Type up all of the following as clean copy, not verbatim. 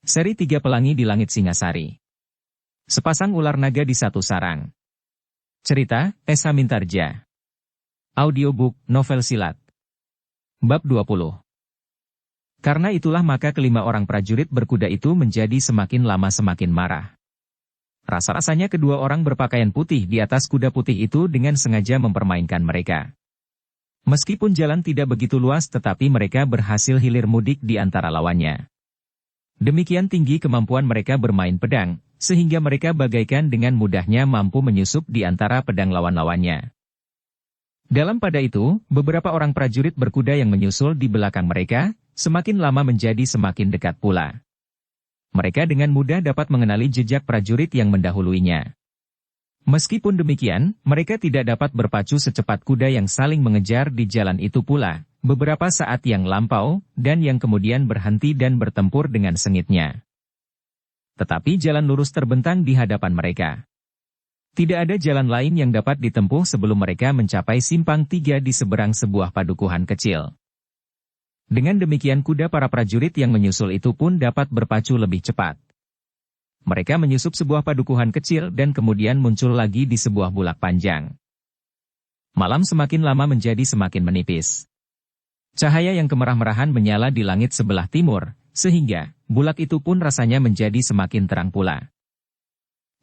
Seri 3 Pelangi di Langit Singasari. Sepasang ular naga di satu sarang. Cerita, Esa Mintarja. Audiobook, novel silat. Bab 20. Karena itulah maka kelima orang prajurit berkuda itu menjadi semakin lama semakin marah. Rasa-rasanya kedua orang berpakaian putih di atas kuda putih itu dengan sengaja mempermainkan mereka. Meskipun jalan tidak begitu luas tetapi mereka berhasil hilir mudik di antara lawannya. Demikian tinggi kemampuan mereka bermain pedang, sehingga mereka bagaikan dengan mudahnya mampu menyusup di antara pedang lawan-lawannya. Dalam pada itu, beberapa orang prajurit berkuda yang menyusul di belakang mereka, semakin lama menjadi semakin dekat pula. Mereka dengan mudah dapat mengenali jejak prajurit yang mendahuluinya. Meskipun demikian, mereka tidak dapat berpacu secepat kuda yang saling mengejar di jalan itu pula, beberapa saat yang lampau, dan yang kemudian berhenti dan bertempur dengan sengitnya. Tetapi jalan lurus terbentang di hadapan mereka. Tidak ada jalan lain yang dapat ditempuh sebelum mereka mencapai simpang 3 di seberang sebuah padukuhan kecil. Dengan demikian kuda para prajurit yang menyusul itu pun dapat berpacu lebih cepat. Mereka menyusup sebuah padukuhan kecil dan kemudian muncul lagi di sebuah bulak panjang. Malam semakin lama menjadi semakin menipis. Cahaya yang kemerah-merahan menyala di langit sebelah timur, sehingga bulak itu pun rasanya menjadi semakin terang pula.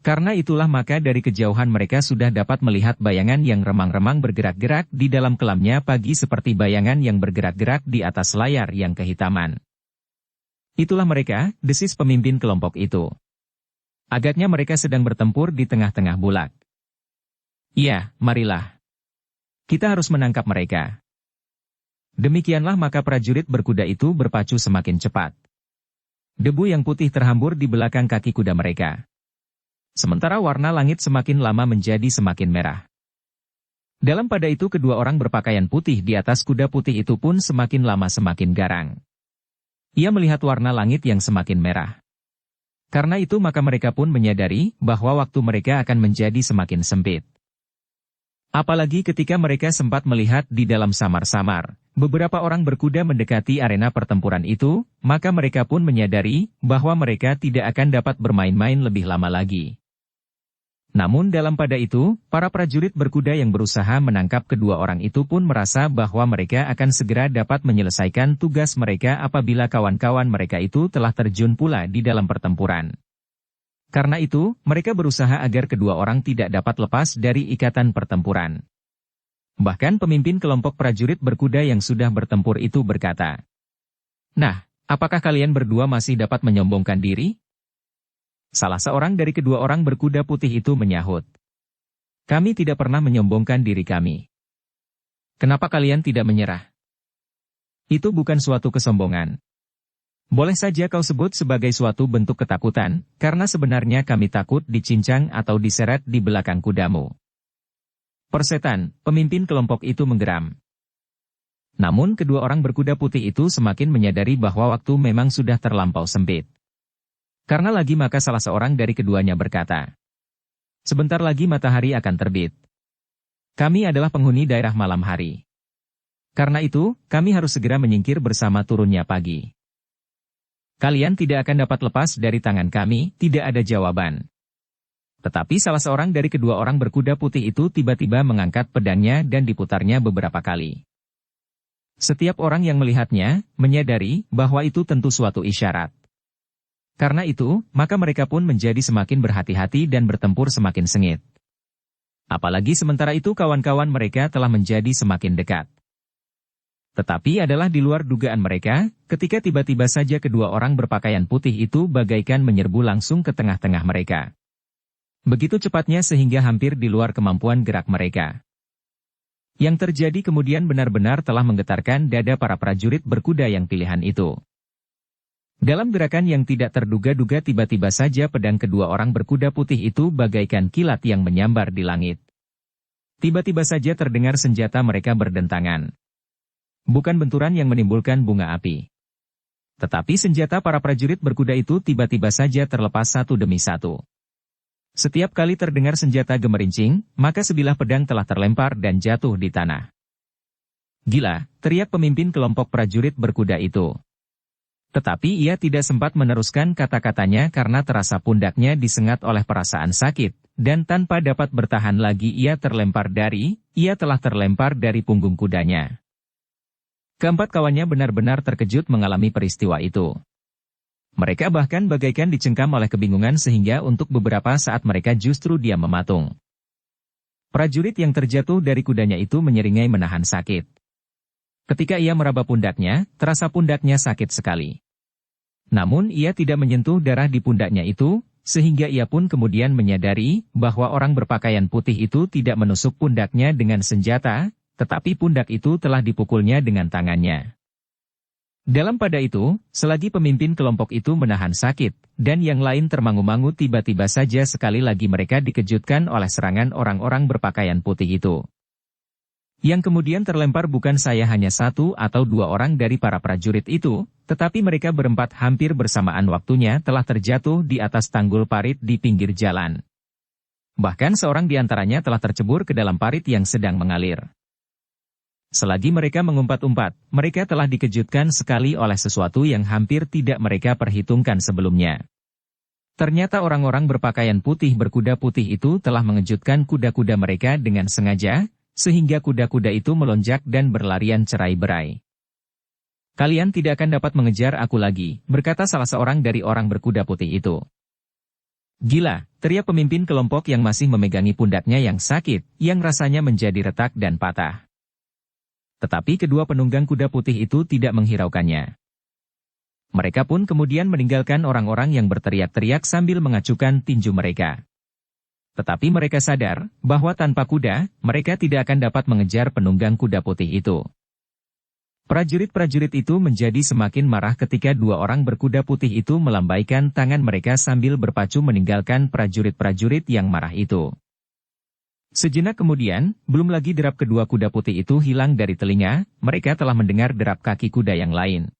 Karena itulah maka dari kejauhan mereka sudah dapat melihat bayangan yang remang-remang bergerak-gerak di dalam kelamnya pagi seperti bayangan yang bergerak-gerak di atas layar yang kehitaman. Itulah mereka, desis pemimpin kelompok itu. Agaknya mereka sedang bertempur di tengah-tengah bulak. Iya, marilah. Kita harus menangkap mereka. Demikianlah maka prajurit berkuda itu berpacu semakin cepat. Debu yang putih terhambur di belakang kaki kuda mereka. Sementara warna langit semakin lama menjadi semakin merah. Dalam pada itu kedua orang berpakaian putih di atas kuda putih itu pun semakin lama semakin garang. Ia melihat warna langit yang semakin merah. Karena itu maka mereka pun menyadari bahwa waktu mereka akan menjadi semakin sempit. Apalagi ketika mereka sempat melihat di dalam samar-samar, beberapa orang berkuda mendekati arena pertempuran itu, maka mereka pun menyadari bahwa mereka tidak akan dapat bermain-main lebih lama lagi. Namun dalam pada itu, para prajurit berkuda yang berusaha menangkap kedua orang itu pun merasa bahwa mereka akan segera dapat menyelesaikan tugas mereka apabila kawan-kawan mereka itu telah terjun pula di dalam pertempuran. Karena itu, mereka berusaha agar kedua orang tidak dapat lepas dari ikatan pertempuran. Bahkan pemimpin kelompok prajurit berkuda yang sudah bertempur itu berkata, "Nah, apakah kalian berdua masih dapat menyombongkan diri?" Salah seorang dari kedua orang berkuda putih itu menyahut, "Kami tidak pernah menyombongkan diri kami. Kenapa kalian tidak menyerah? Itu bukan suatu kesombongan. Boleh saja kau sebut sebagai suatu bentuk ketakutan, karena sebenarnya kami takut dicincang atau diseret di belakang kudamu." Persetan, pemimpin kelompok itu menggeram. Namun kedua orang berkuda putih itu semakin menyadari bahwa waktu memang sudah terlampau sempit. Karena lagi maka salah seorang dari keduanya berkata, "Sebentar lagi matahari akan terbit. Kami adalah penghuni daerah malam hari. Karena itu, kami harus segera menyingkir bersama turunnya pagi. Kalian tidak akan dapat lepas dari tangan kami." Tidak ada jawaban. Tetapi salah seorang dari kedua orang berkuda putih itu tiba-tiba mengangkat pedangnya dan diputarnya beberapa kali. Setiap orang yang melihatnya, menyadari bahwa itu tentu suatu isyarat. Karena itu, maka mereka pun menjadi semakin berhati-hati dan bertempur semakin sengit. Apalagi sementara itu kawan-kawan mereka telah menjadi semakin dekat. Tetapi adalah di luar dugaan mereka, ketika tiba-tiba saja kedua orang berpakaian putih itu bagaikan menyerbu langsung ke tengah-tengah mereka. Begitu cepatnya sehingga hampir di luar kemampuan gerak mereka. Yang terjadi kemudian benar-benar telah menggetarkan dada para prajurit berkuda yang pilihan itu. Dalam gerakan yang tidak terduga-duga tiba-tiba saja pedang kedua orang berkuda putih itu bagaikan kilat yang menyambar di langit. Tiba-tiba saja terdengar senjata mereka berdentangan. Bukan benturan yang menimbulkan bunga api. Tetapi senjata para prajurit berkuda itu tiba-tiba saja terlepas satu demi satu. Setiap kali terdengar senjata gemerincing, maka sebilah pedang telah terlempar dan jatuh di tanah. "Gila!" teriak pemimpin kelompok prajurit berkuda itu. Tetapi ia tidak sempat meneruskan kata-katanya karena terasa pundaknya disengat oleh perasaan sakit, dan tanpa dapat bertahan lagi ia telah terlempar dari punggung kudanya. Keempat kawannya benar-benar terkejut mengalami peristiwa itu. Mereka bahkan bagaikan dicengkam oleh kebingungan sehingga untuk beberapa saat mereka justru diam mematung. Prajurit yang terjatuh dari kudanya itu menyeringai menahan sakit. Ketika ia meraba pundaknya, terasa pundaknya sakit sekali. Namun ia tidak menyentuh darah di pundaknya itu, sehingga ia pun kemudian menyadari bahwa orang berpakaian putih itu tidak menusuk pundaknya dengan senjata, tetapi pundak itu telah dipukulnya dengan tangannya. Dalam pada itu, selagi pemimpin kelompok itu menahan sakit, dan yang lain termangu-mangu tiba-tiba saja sekali lagi mereka dikejutkan oleh serangan orang-orang berpakaian putih itu. Yang kemudian terlempar bukan saya hanya satu atau dua orang dari para prajurit itu, tetapi mereka berempat hampir bersamaan waktunya telah terjatuh di atas tanggul parit di pinggir jalan. Bahkan seorang di antaranya telah tercebur ke dalam parit yang sedang mengalir. Selagi mereka mengumpat-umpat, mereka telah dikejutkan sekali oleh sesuatu yang hampir tidak mereka perhitungkan sebelumnya. Ternyata orang-orang berpakaian putih berkuda putih itu telah mengejutkan kuda-kuda mereka dengan sengaja, sehingga kuda-kuda itu melonjak dan berlarian cerai-berai. Kalian tidak akan dapat mengejar aku lagi, berkata salah seorang dari orang berkuda putih itu. Gila, teriak pemimpin kelompok yang masih memegangi pundaknya yang sakit, yang rasanya menjadi retak dan patah. Tetapi kedua penunggang kuda putih itu tidak menghiraukannya. Mereka pun kemudian meninggalkan orang-orang yang berteriak-teriak sambil mengacukan tinju mereka. Tetapi mereka sadar bahwa tanpa kuda, mereka tidak akan dapat mengejar penunggang kuda putih itu. Prajurit-prajurit itu menjadi semakin marah ketika dua orang berkuda putih itu melambaikan tangan mereka sambil berpacu meninggalkan prajurit-prajurit yang marah itu. Sejenak kemudian, belum lagi derap kedua kuda putih itu hilang dari telinga, mereka telah mendengar derap kaki kuda yang lain.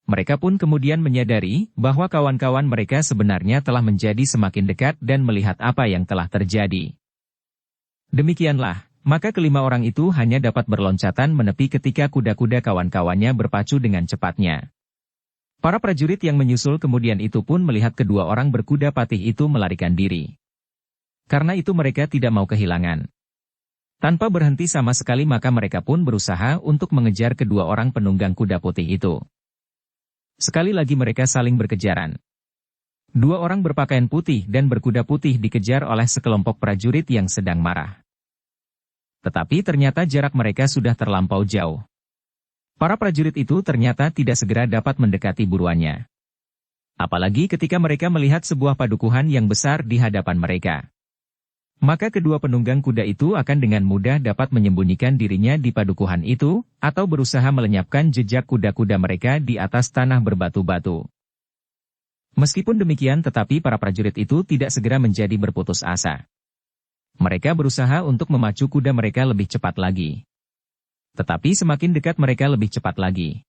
Mereka pun kemudian menyadari bahwa kawan-kawan mereka sebenarnya telah menjadi semakin dekat dan melihat apa yang telah terjadi. Demikianlah, maka kelima orang itu hanya dapat berloncatan menepi ketika kuda-kuda kawan-kawannya berpacu dengan cepatnya. Para prajurit yang menyusul kemudian itu pun melihat kedua orang berkuda patih itu melarikan diri. Karena itu mereka tidak mau kehilangan. Tanpa berhenti sama sekali maka mereka pun berusaha untuk mengejar kedua orang penunggang kuda putih itu. Sekali lagi mereka saling berkejaran. Dua orang berpakaian putih dan berkuda putih dikejar oleh sekelompok prajurit yang sedang marah. Tetapi ternyata jarak mereka sudah terlampau jauh. Para prajurit itu ternyata tidak segera dapat mendekati buruannya. Apalagi ketika mereka melihat sebuah padukuhan yang besar di hadapan mereka. Maka kedua penunggang kuda itu akan dengan mudah dapat menyembunyikan dirinya di padukuhan itu, atau berusaha melenyapkan jejak kuda-kuda mereka di atas tanah berbatu-batu. Meskipun demikian tetapi para prajurit itu tidak segera menjadi berputus asa. Mereka berusaha untuk memacu kuda mereka lebih cepat lagi. Tetapi semakin dekat mereka lebih cepat lagi.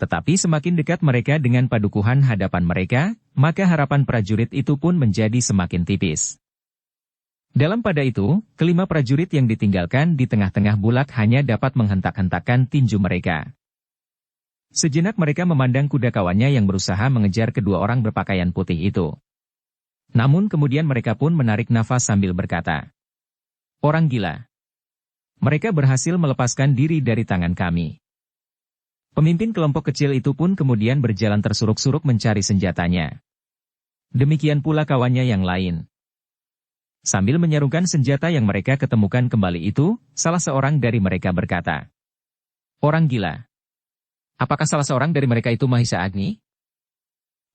Tetapi semakin dekat mereka dengan padukuhan hadapan mereka, maka harapan prajurit itu pun menjadi semakin tipis. Dalam pada itu, kelima prajurit yang ditinggalkan di tengah-tengah bulak hanya dapat menghentak-hentakkan tinju mereka. Sejenak mereka memandang kuda kawannya yang berusaha mengejar kedua orang berpakaian putih itu. Namun kemudian mereka pun menarik nafas sambil berkata, "Orang gila. Mereka berhasil melepaskan diri dari tangan kami." Pemimpin kelompok kecil itu pun kemudian berjalan tersuruk-suruk mencari senjatanya. Demikian pula kawannya yang lain. Sambil menyarungkan senjata yang mereka ketemukan kembali itu, salah seorang dari mereka berkata, "Orang gila. Apakah salah seorang dari mereka itu Mahisa Agni?"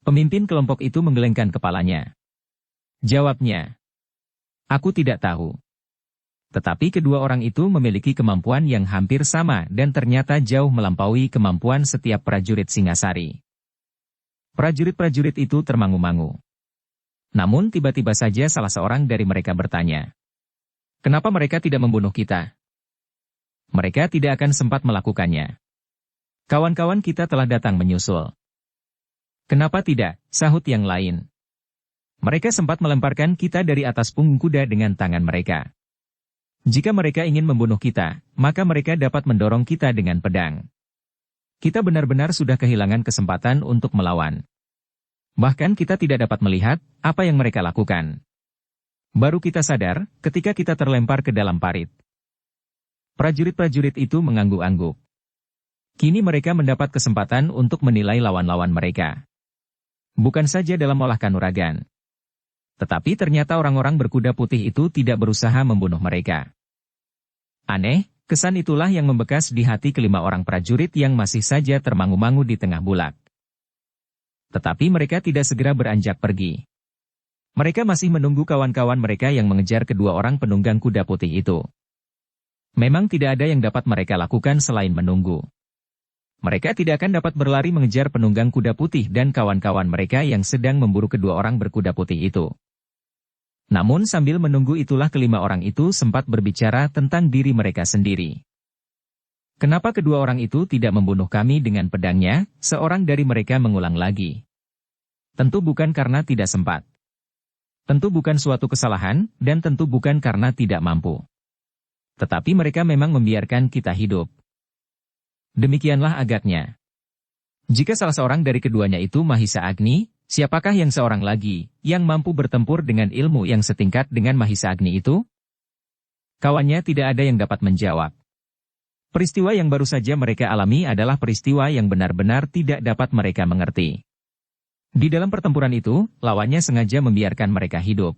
Pemimpin kelompok itu menggelengkan kepalanya. Jawabnya, "Aku tidak tahu." Tetapi kedua orang itu memiliki kemampuan yang hampir sama dan ternyata jauh melampaui kemampuan setiap prajurit Singasari. Prajurit-prajurit itu termangu-mangu. Namun tiba-tiba saja salah seorang dari mereka bertanya, "Kenapa mereka tidak membunuh kita?" "Mereka tidak akan sempat melakukannya. Kawan-kawan kita telah datang menyusul." "Kenapa tidak?" sahut yang lain. "Mereka sempat melemparkan kita dari atas punggung kuda dengan tangan mereka. Jika mereka ingin membunuh kita, maka mereka dapat mendorong kita dengan pedang." Kita benar-benar sudah kehilangan kesempatan untuk melawan. Bahkan kita tidak dapat melihat apa yang mereka lakukan. Baru kita sadar ketika kita terlempar ke dalam parit. Prajurit-prajurit itu mengangguk-angguk. Kini mereka mendapat kesempatan untuk menilai lawan-lawan mereka. Bukan saja dalam olah kanuragan. Tetapi ternyata orang-orang berkuda putih itu tidak berusaha membunuh mereka. Aneh, kesan itulah yang membekas di hati kelima orang prajurit yang masih saja termangu-mangu di tengah bulak. Tetapi mereka tidak segera beranjak pergi. Mereka masih menunggu kawan-kawan mereka yang mengejar kedua orang penunggang kuda putih itu. Memang tidak ada yang dapat mereka lakukan selain menunggu. Mereka tidak akan dapat berlari mengejar penunggang kuda putih dan kawan-kawan mereka yang sedang memburu kedua orang berkuda putih itu. Namun sambil menunggu itulah kelima orang itu sempat berbicara tentang diri mereka sendiri. Kenapa kedua orang itu tidak membunuh kami dengan pedangnya? Seorang dari mereka mengulang lagi. Tentu bukan karena tidak sempat. Tentu bukan suatu kesalahan, dan tentu bukan karena tidak mampu. Tetapi mereka memang membiarkan kita hidup. Demikianlah agaknya. Jika salah seorang dari keduanya itu Mahisa Agni, siapakah yang seorang lagi, yang mampu bertempur dengan ilmu yang setingkat dengan Mahisa Agni itu? Kawannya tidak ada yang dapat menjawab. Peristiwa yang baru saja mereka alami adalah peristiwa yang benar-benar tidak dapat mereka mengerti. Di dalam pertempuran itu, lawannya sengaja membiarkan mereka hidup.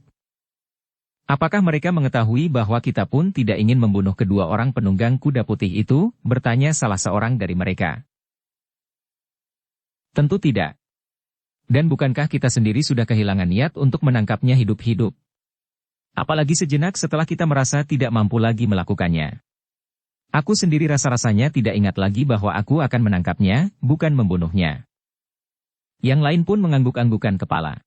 Apakah mereka mengetahui bahwa kita pun tidak ingin membunuh kedua orang penunggang kuda putih itu? Bertanya salah seorang dari mereka. Tentu tidak. Dan bukankah kita sendiri sudah kehilangan niat untuk menangkapnya hidup-hidup? Apalagi sejenak setelah kita merasa tidak mampu lagi melakukannya. Aku sendiri rasa-rasanya tidak ingat lagi bahwa aku akan menangkapnya, bukan membunuhnya. Yang lain pun mengangguk-anggukan kepala.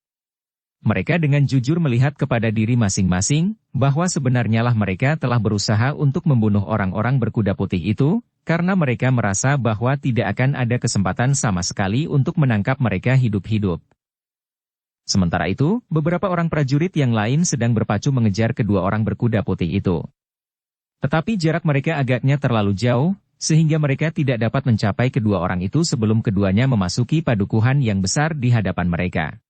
Mereka dengan jujur melihat kepada diri masing-masing, bahwa sebenarnya lah mereka telah berusaha untuk membunuh orang-orang berkuda putih itu, karena mereka merasa bahwa tidak akan ada kesempatan sama sekali untuk menangkap mereka hidup-hidup. Sementara itu, beberapa orang prajurit yang lain sedang berpacu mengejar kedua orang berkuda putih itu. Tetapi jarak mereka agaknya terlalu jauh, sehingga mereka tidak dapat mencapai kedua orang itu sebelum keduanya memasuki padukuhan yang besar di hadapan mereka.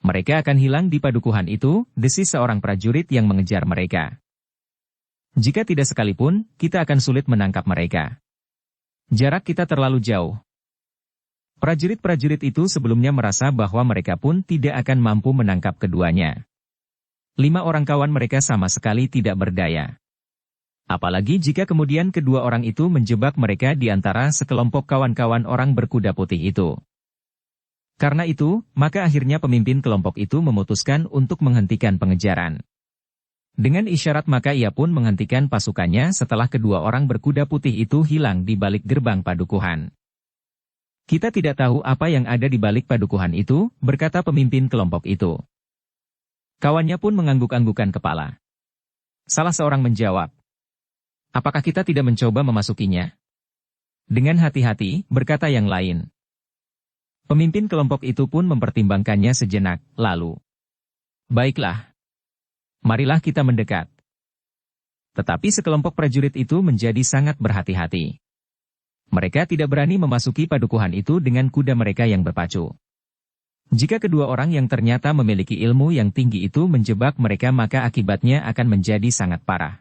Mereka akan hilang di padukuhan itu, desis seorang prajurit yang mengejar mereka. Jika tidak sekalipun, kita akan sulit menangkap mereka. Jarak kita terlalu jauh. Prajurit-prajurit itu sebelumnya merasa bahwa mereka pun tidak akan mampu menangkap keduanya. 5 orang kawan mereka sama sekali tidak berdaya. Apalagi jika kemudian kedua orang itu menjebak mereka di antara sekelompok kawan-kawan orang berkuda putih itu. Karena itu, maka akhirnya pemimpin kelompok itu memutuskan untuk menghentikan pengejaran. Dengan isyarat maka ia pun menghentikan pasukannya setelah kedua orang berkuda putih itu hilang di balik gerbang padukuhan. Kita tidak tahu apa yang ada di balik padukuhan itu, berkata pemimpin kelompok itu. Kawannya pun mengangguk-anggukan kepala. Salah seorang menjawab. Apakah kita tidak mencoba memasukinya? Dengan hati-hati, berkata yang lain. Pemimpin kelompok itu pun mempertimbangkannya sejenak, lalu. Baiklah. Marilah kita mendekat. Tetapi sekelompok prajurit itu menjadi sangat berhati-hati. Mereka tidak berani memasuki padukuhan itu dengan kuda mereka yang berpacu. Jika kedua orang yang ternyata memiliki ilmu yang tinggi itu menjebak mereka maka akibatnya akan menjadi sangat parah.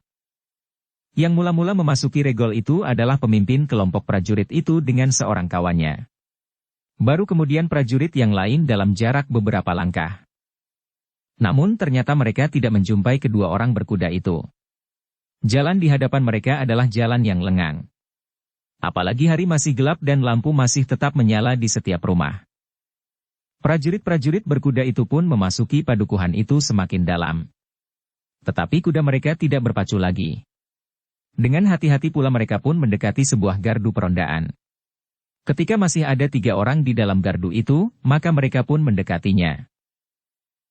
Yang mula-mula memasuki regol itu adalah pemimpin kelompok prajurit itu dengan seorang kawannya. Baru kemudian prajurit yang lain dalam jarak beberapa langkah. Namun ternyata mereka tidak menjumpai kedua orang berkuda itu. Jalan di hadapan mereka adalah jalan yang lengang. Apalagi hari masih gelap dan lampu masih tetap menyala di setiap rumah. Prajurit-prajurit berkuda itu pun memasuki padukuhan itu semakin dalam. Tetapi kuda mereka tidak berpacu lagi. Dengan hati-hati pula mereka pun mendekati sebuah gardu perondaan. Ketika masih ada 3 orang di dalam gardu itu, maka mereka pun mendekatinya.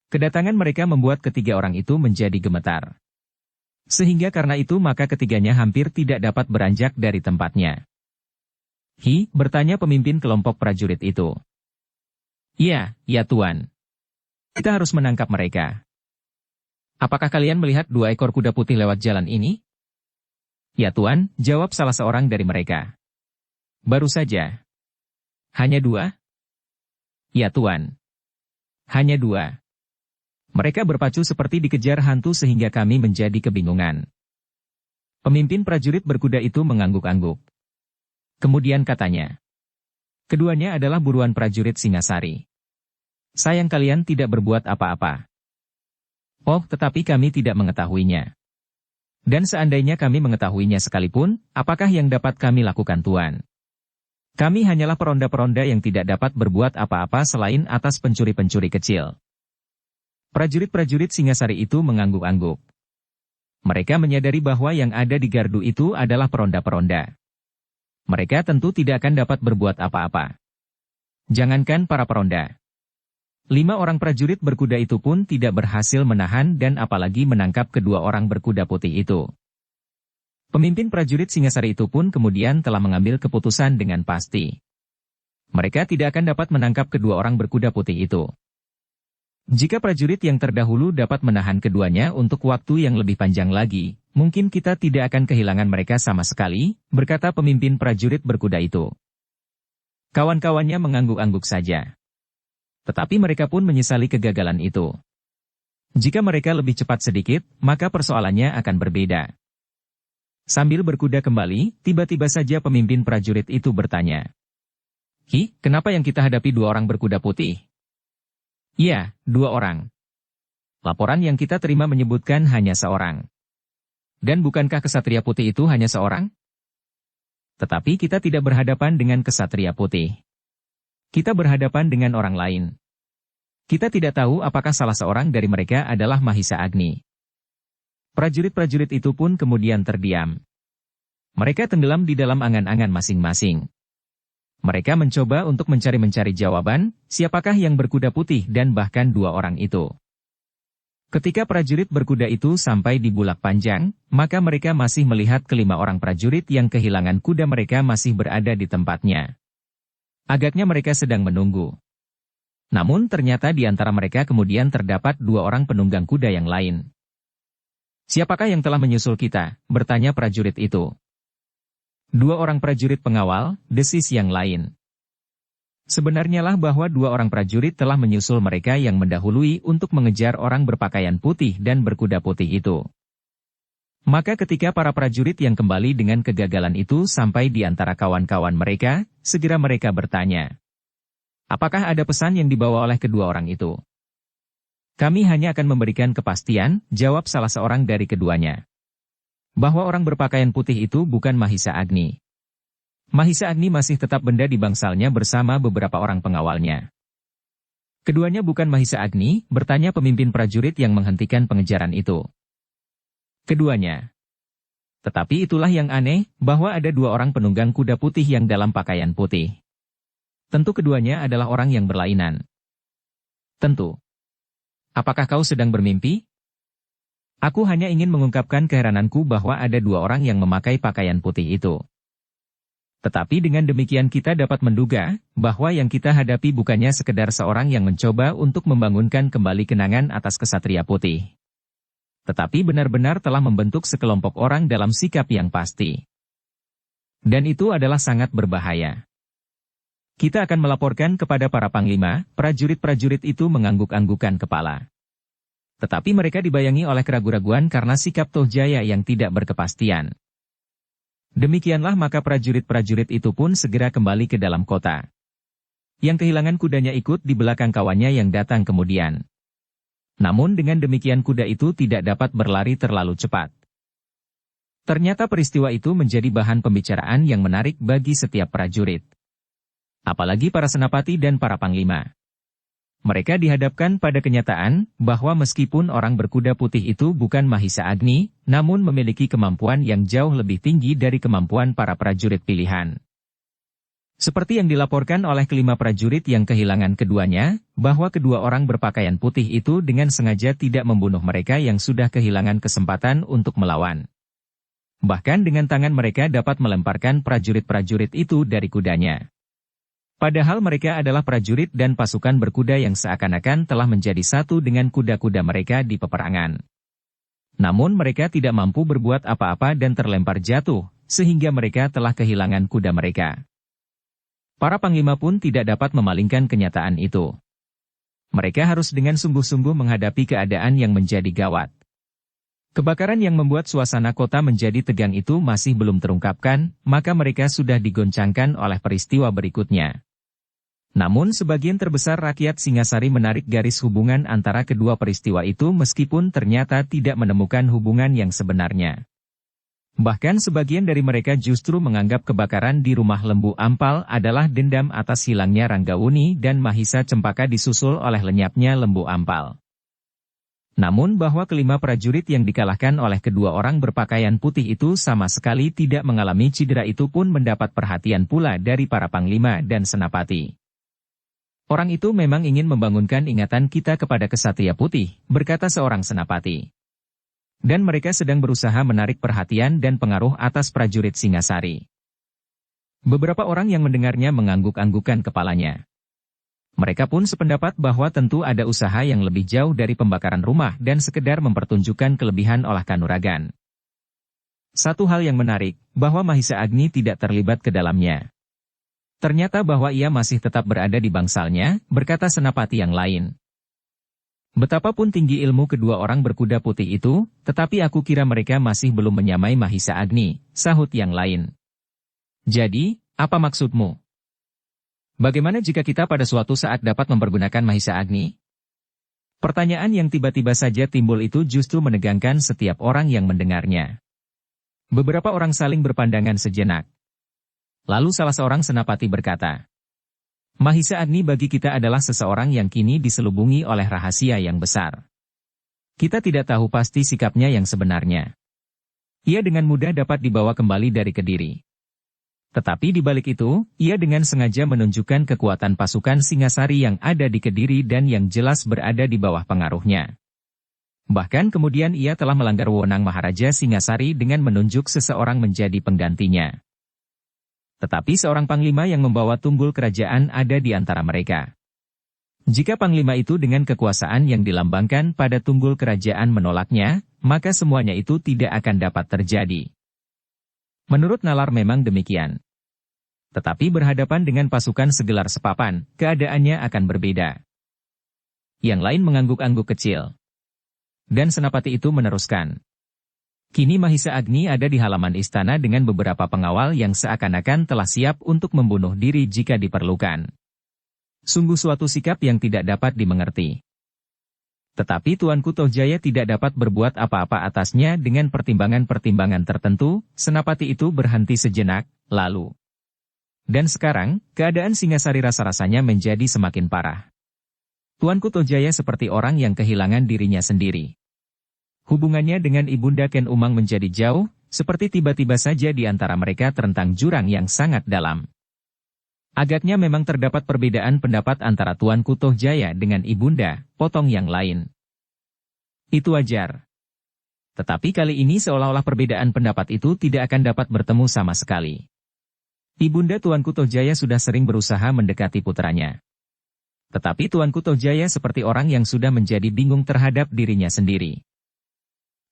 Kedatangan mereka membuat ketiga orang itu menjadi gemetar. Sehingga karena itu maka ketiganya hampir tidak dapat beranjak dari tempatnya. Bertanya pemimpin kelompok prajurit itu. Ya Tuan. Kita harus menangkap mereka. Apakah kalian melihat 2 ekor kuda putih lewat jalan ini? Ya Tuan, jawab salah seorang dari mereka. Baru saja. Hanya 2? Ya Tuan. Hanya 2. Mereka berpacu seperti dikejar hantu sehingga kami menjadi kebingungan. Pemimpin prajurit berkuda itu mengangguk-angguk. Kemudian katanya. Keduanya adalah buruan prajurit Singasari. Sayang kalian tidak berbuat apa-apa. Oh, tetapi kami tidak mengetahuinya. Dan seandainya kami mengetahuinya sekalipun, apakah yang dapat kami lakukan Tuan? Kami hanyalah peronda-peronda yang tidak dapat berbuat apa-apa selain atas pencuri-pencuri kecil. Prajurit-prajurit Singasari itu mengangguk-angguk. Mereka menyadari bahwa yang ada di gardu itu adalah peronda-peronda. Mereka tentu tidak akan dapat berbuat apa-apa. Jangankan para peronda. 5 orang prajurit berkuda itu pun tidak berhasil menahan dan apalagi menangkap kedua orang berkuda putih itu. Pemimpin prajurit Singasari itu pun kemudian telah mengambil keputusan dengan pasti. Mereka tidak akan dapat menangkap kedua orang berkuda putih itu. Jika prajurit yang terdahulu dapat menahan keduanya untuk waktu yang lebih panjang lagi, mungkin kita tidak akan kehilangan mereka sama sekali, berkata pemimpin prajurit berkuda itu. Kawan-kawannya mengangguk-angguk saja. Tetapi mereka pun menyesali kegagalan itu. Jika mereka lebih cepat sedikit, maka persoalannya akan berbeda. Sambil berkuda kembali, tiba-tiba saja pemimpin prajurit itu bertanya. Kenapa yang kita hadapi 2 orang berkuda putih? Ya, 2 orang. Laporan yang kita terima menyebutkan hanya seorang. Dan bukankah kesatria putih itu hanya seorang? Tetapi kita tidak berhadapan dengan kesatria putih. Kita berhadapan dengan orang lain. Kita tidak tahu apakah salah seorang dari mereka adalah Mahisa Agni. Prajurit-prajurit itu pun kemudian terdiam. Mereka tenggelam di dalam angan-angan masing-masing. Mereka mencoba untuk mencari jawaban, siapakah yang berkuda putih dan bahkan 2 orang itu. Ketika prajurit berkuda itu sampai di Bulak Panjang, maka mereka masih melihat ke-5 orang prajurit yang kehilangan kuda mereka masih berada di tempatnya. Agaknya mereka sedang menunggu. Namun ternyata di antara mereka kemudian terdapat 2 orang penunggang kuda yang lain. Siapakah yang telah menyusul kita? Bertanya prajurit itu. 2 orang prajurit pengawal, desis yang lain. Sebenarnya lah bahwa 2 orang prajurit telah menyusul mereka yang mendahului untuk mengejar orang berpakaian putih dan berkuda putih itu. Maka ketika para prajurit yang kembali dengan kegagalan itu sampai di antara kawan-kawan mereka, segera mereka bertanya. Apakah ada pesan yang dibawa oleh kedua orang itu? Kami hanya akan memberikan kepastian, jawab salah seorang dari keduanya. Bahwa orang berpakaian putih itu bukan Mahisa Agni. Mahisa Agni masih tetap benda di bangsalnya bersama beberapa orang pengawalnya. Keduanya bukan Mahisa Agni, bertanya pemimpin prajurit yang menghentikan pengejaran itu. Keduanya. Tetapi itulah yang aneh, bahwa ada 2 orang penunggang kuda putih yang dalam pakaian putih. Tentu keduanya adalah orang yang berlainan. Tentu. Apakah kau sedang bermimpi? Aku hanya ingin mengungkapkan keherananku bahwa ada 2 orang yang memakai pakaian putih itu. Tetapi dengan demikian kita dapat menduga, bahwa yang kita hadapi bukannya sekedar seorang yang mencoba untuk membangunkan kembali kenangan atas kesatria putih. Tetapi benar-benar telah membentuk sekelompok orang dalam sikap yang pasti. Dan itu adalah sangat berbahaya. Kita akan melaporkan kepada para panglima, prajurit-prajurit itu mengangguk-anggukan kepala. Tetapi mereka dibayangi oleh keraguan-raguan karena sikap Tohjaya yang tidak berkepastian. Demikianlah maka prajurit-prajurit itu pun segera kembali ke dalam kota. Yang kehilangan kudanya ikut di belakang kawannya yang datang kemudian. Namun dengan demikian kuda itu tidak dapat berlari terlalu cepat. Ternyata peristiwa itu menjadi bahan pembicaraan yang menarik bagi setiap prajurit. Apalagi para senapati dan para panglima. Mereka dihadapkan pada kenyataan bahwa meskipun orang berkuda putih itu bukan Mahisa Agni, namun memiliki kemampuan yang jauh lebih tinggi dari kemampuan para prajurit pilihan. Seperti yang dilaporkan oleh ke-5 prajurit yang kehilangan keduanya, bahwa kedua orang berpakaian putih itu dengan sengaja tidak membunuh mereka yang sudah kehilangan kesempatan untuk melawan. Bahkan dengan tangan mereka dapat melemparkan prajurit-prajurit itu dari kudanya. Padahal mereka adalah prajurit dan pasukan berkuda yang seakan-akan telah menjadi satu dengan kuda-kuda mereka di peperangan. Namun mereka tidak mampu berbuat apa-apa dan terlempar jatuh, sehingga mereka telah kehilangan kuda mereka. Para panglima pun tidak dapat memalingkan kenyataan itu. Mereka harus dengan sungguh-sungguh menghadapi keadaan yang menjadi gawat. Kebakaran yang membuat suasana kota menjadi tegang itu masih belum terungkapkan, maka mereka sudah digoncangkan oleh peristiwa berikutnya. Namun sebagian terbesar rakyat Singasari menarik garis hubungan antara kedua peristiwa itu meskipun ternyata tidak menemukan hubungan yang sebenarnya. Bahkan sebagian dari mereka justru menganggap kebakaran di rumah Lembu Ampal adalah dendam atas hilangnya Ranggawuni dan Mahisa Cempaka disusul oleh lenyapnya Lembu Ampal. Namun bahwa kelima prajurit yang dikalahkan oleh kedua orang berpakaian putih itu sama sekali tidak mengalami cedera itu pun mendapat perhatian pula dari para panglima dan senapati. Orang itu memang ingin membangunkan ingatan kita kepada Kesatria Putih, berkata seorang senapati. Dan mereka sedang berusaha menarik perhatian dan pengaruh atas prajurit Singasari. Beberapa orang yang mendengarnya mengangguk-anggukan kepalanya. Mereka pun sependapat bahwa tentu ada usaha yang lebih jauh dari pembakaran rumah dan sekedar mempertunjukkan kelebihan olah kanuragan. Satu hal yang menarik, bahwa Mahisa Agni tidak terlibat ke dalamnya. Ternyata bahwa ia masih tetap berada di bangsalnya, berkata senapati yang lain. Betapapun tinggi ilmu kedua orang berkuda putih itu, tetapi aku kira mereka masih belum menyamai Mahisa Agni, sahut yang lain. Jadi, apa maksudmu? Bagaimana jika kita pada suatu saat dapat mempergunakan Mahisa Agni? Pertanyaan yang tiba-tiba saja timbul itu justru menegangkan setiap orang yang mendengarnya. Beberapa orang saling berpandangan sejenak. Lalu salah seorang senapati berkata, Mahisa Agni bagi kita adalah seseorang yang kini diselubungi oleh rahasia yang besar. Kita tidak tahu pasti sikapnya yang sebenarnya. Ia dengan mudah dapat dibawa kembali dari Kediri. Tetapi di balik itu, ia dengan sengaja menunjukkan kekuatan pasukan Singasari yang ada di Kediri dan yang jelas berada di bawah pengaruhnya. Bahkan kemudian ia telah melanggar wewenang Maharaja Singasari dengan menunjuk seseorang menjadi penggantinya. Tetapi seorang panglima yang membawa tunggul kerajaan ada di antara mereka. Jika panglima itu dengan kekuasaan yang dilambangkan pada tunggul kerajaan menolaknya, maka semuanya itu tidak akan dapat terjadi. Menurut nalar memang demikian. Tetapi berhadapan dengan pasukan segelar sepapan, keadaannya akan berbeda. Yang lain mengangguk-angguk kecil. Dan senapati itu meneruskan. Kini Mahisa Agni ada di halaman istana dengan beberapa pengawal yang seakan-akan telah siap untuk membunuh diri jika diperlukan. Sungguh suatu sikap yang tidak dapat dimengerti. Tetapi Tuanku Tohjaya tidak dapat berbuat apa-apa atasnya dengan pertimbangan-pertimbangan tertentu, senapati itu berhenti sejenak, lalu. Dan sekarang, keadaan Singasari rasa-rasanya menjadi semakin parah. Tuanku Tohjaya seperti orang yang kehilangan dirinya sendiri. Hubungannya dengan Ibunda Ken Umang menjadi jauh, seperti tiba-tiba saja di antara mereka terentang jurang yang sangat dalam. Agaknya memang terdapat perbedaan pendapat antara Tuanku Tohjaya dengan Ibunda, potong yang lain. Itu wajar. Tetapi kali ini seolah-olah perbedaan pendapat itu tidak akan dapat bertemu sama sekali. Ibunda Tuanku Tohjaya sudah sering berusaha mendekati putranya. Tetapi Tuanku Tohjaya seperti orang yang sudah menjadi bingung terhadap dirinya sendiri.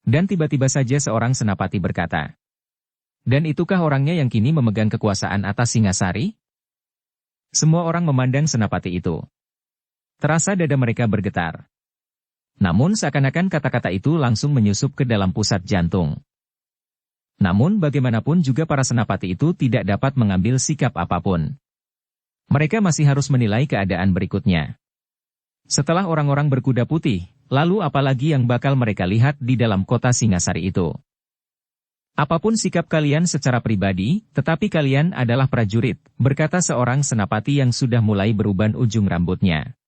Dan tiba-tiba saja seorang senapati berkata, dan itukah orangnya yang kini memegang kekuasaan atas Singasari? Semua orang memandang senapati itu. Terasa dada mereka bergetar. Namun seakan-akan kata-kata itu langsung menyusup ke dalam pusat jantung. Namun bagaimanapun juga para senapati itu tidak dapat mengambil sikap apapun. Mereka masih harus menilai keadaan berikutnya. Setelah orang-orang berkuda putih, lalu apalagi yang bakal mereka lihat di dalam kota Singasari itu? Apapun sikap kalian secara pribadi, tetapi kalian adalah prajurit, berkata seorang senapati yang sudah mulai beruban ujung rambutnya.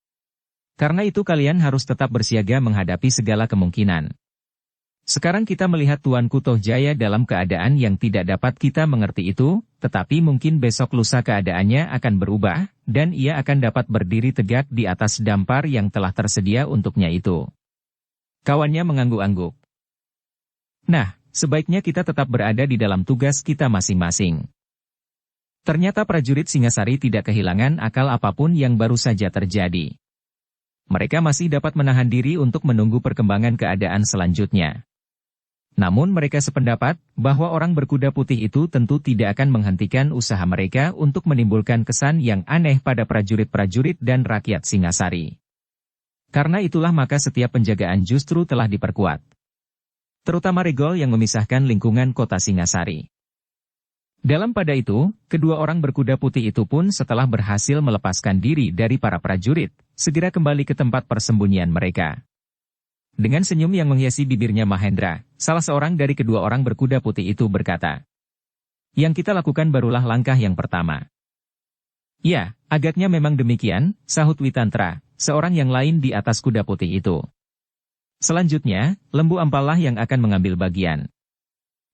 Karena itu kalian harus tetap bersiaga menghadapi segala kemungkinan. Sekarang kita melihat Tuanku Tohjaya dalam keadaan yang tidak dapat kita mengerti itu, tetapi mungkin besok lusa keadaannya akan berubah, dan ia akan dapat berdiri tegak di atas dampar yang telah tersedia untuknya itu. Kawannya mengangguk-angguk. Nah, sebaiknya kita tetap berada di dalam tugas kita masing-masing. Ternyata prajurit Singasari tidak kehilangan akal apapun yang baru saja terjadi. Mereka masih dapat menahan diri untuk menunggu perkembangan keadaan selanjutnya. Namun mereka sependapat bahwa orang berkuda putih itu tentu tidak akan menghentikan usaha mereka untuk menimbulkan kesan yang aneh pada prajurit-prajurit dan rakyat Singasari. Karena itulah maka setiap penjagaan justru telah diperkuat. Terutama regol yang memisahkan lingkungan kota Singasari. Dalam pada itu, kedua orang berkuda putih itu pun setelah berhasil melepaskan diri dari para prajurit, segera kembali ke tempat persembunyian mereka. Dengan senyum yang menghiasi bibirnya Mahendra, salah seorang dari kedua orang berkuda putih itu berkata, "Yang kita lakukan barulah langkah yang pertama." "Ya, agaknya memang demikian," sahut Witantra, seorang yang lain di atas kuda putih itu. "Selanjutnya, Lembu Ampallah yang akan mengambil bagian.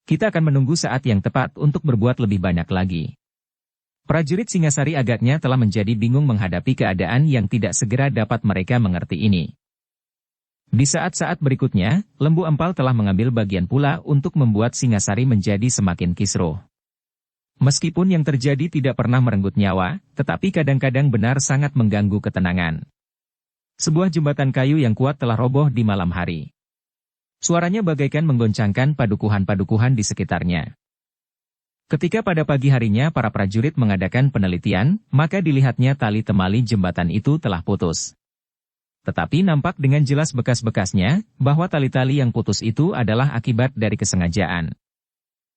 Kita akan menunggu saat yang tepat untuk berbuat lebih banyak lagi." Prajurit Singasari agaknya telah menjadi bingung menghadapi keadaan yang tidak segera dapat mereka mengerti ini. Di saat-saat berikutnya, Lembu Ampal telah mengambil bagian pula untuk membuat Singasari menjadi semakin kisruh. Meskipun yang terjadi tidak pernah merenggut nyawa, tetapi kadang-kadang benar sangat mengganggu ketenangan. Sebuah jembatan kayu yang kuat telah roboh di malam hari. Suaranya bagaikan menggoncangkan padukuhan-padukuhan di sekitarnya. Ketika pada pagi harinya para prajurit mengadakan penelitian, maka dilihatnya tali temali jembatan itu telah putus. Tetapi nampak dengan jelas bekas-bekasnya, bahwa tali-tali yang putus itu adalah akibat dari kesengajaan.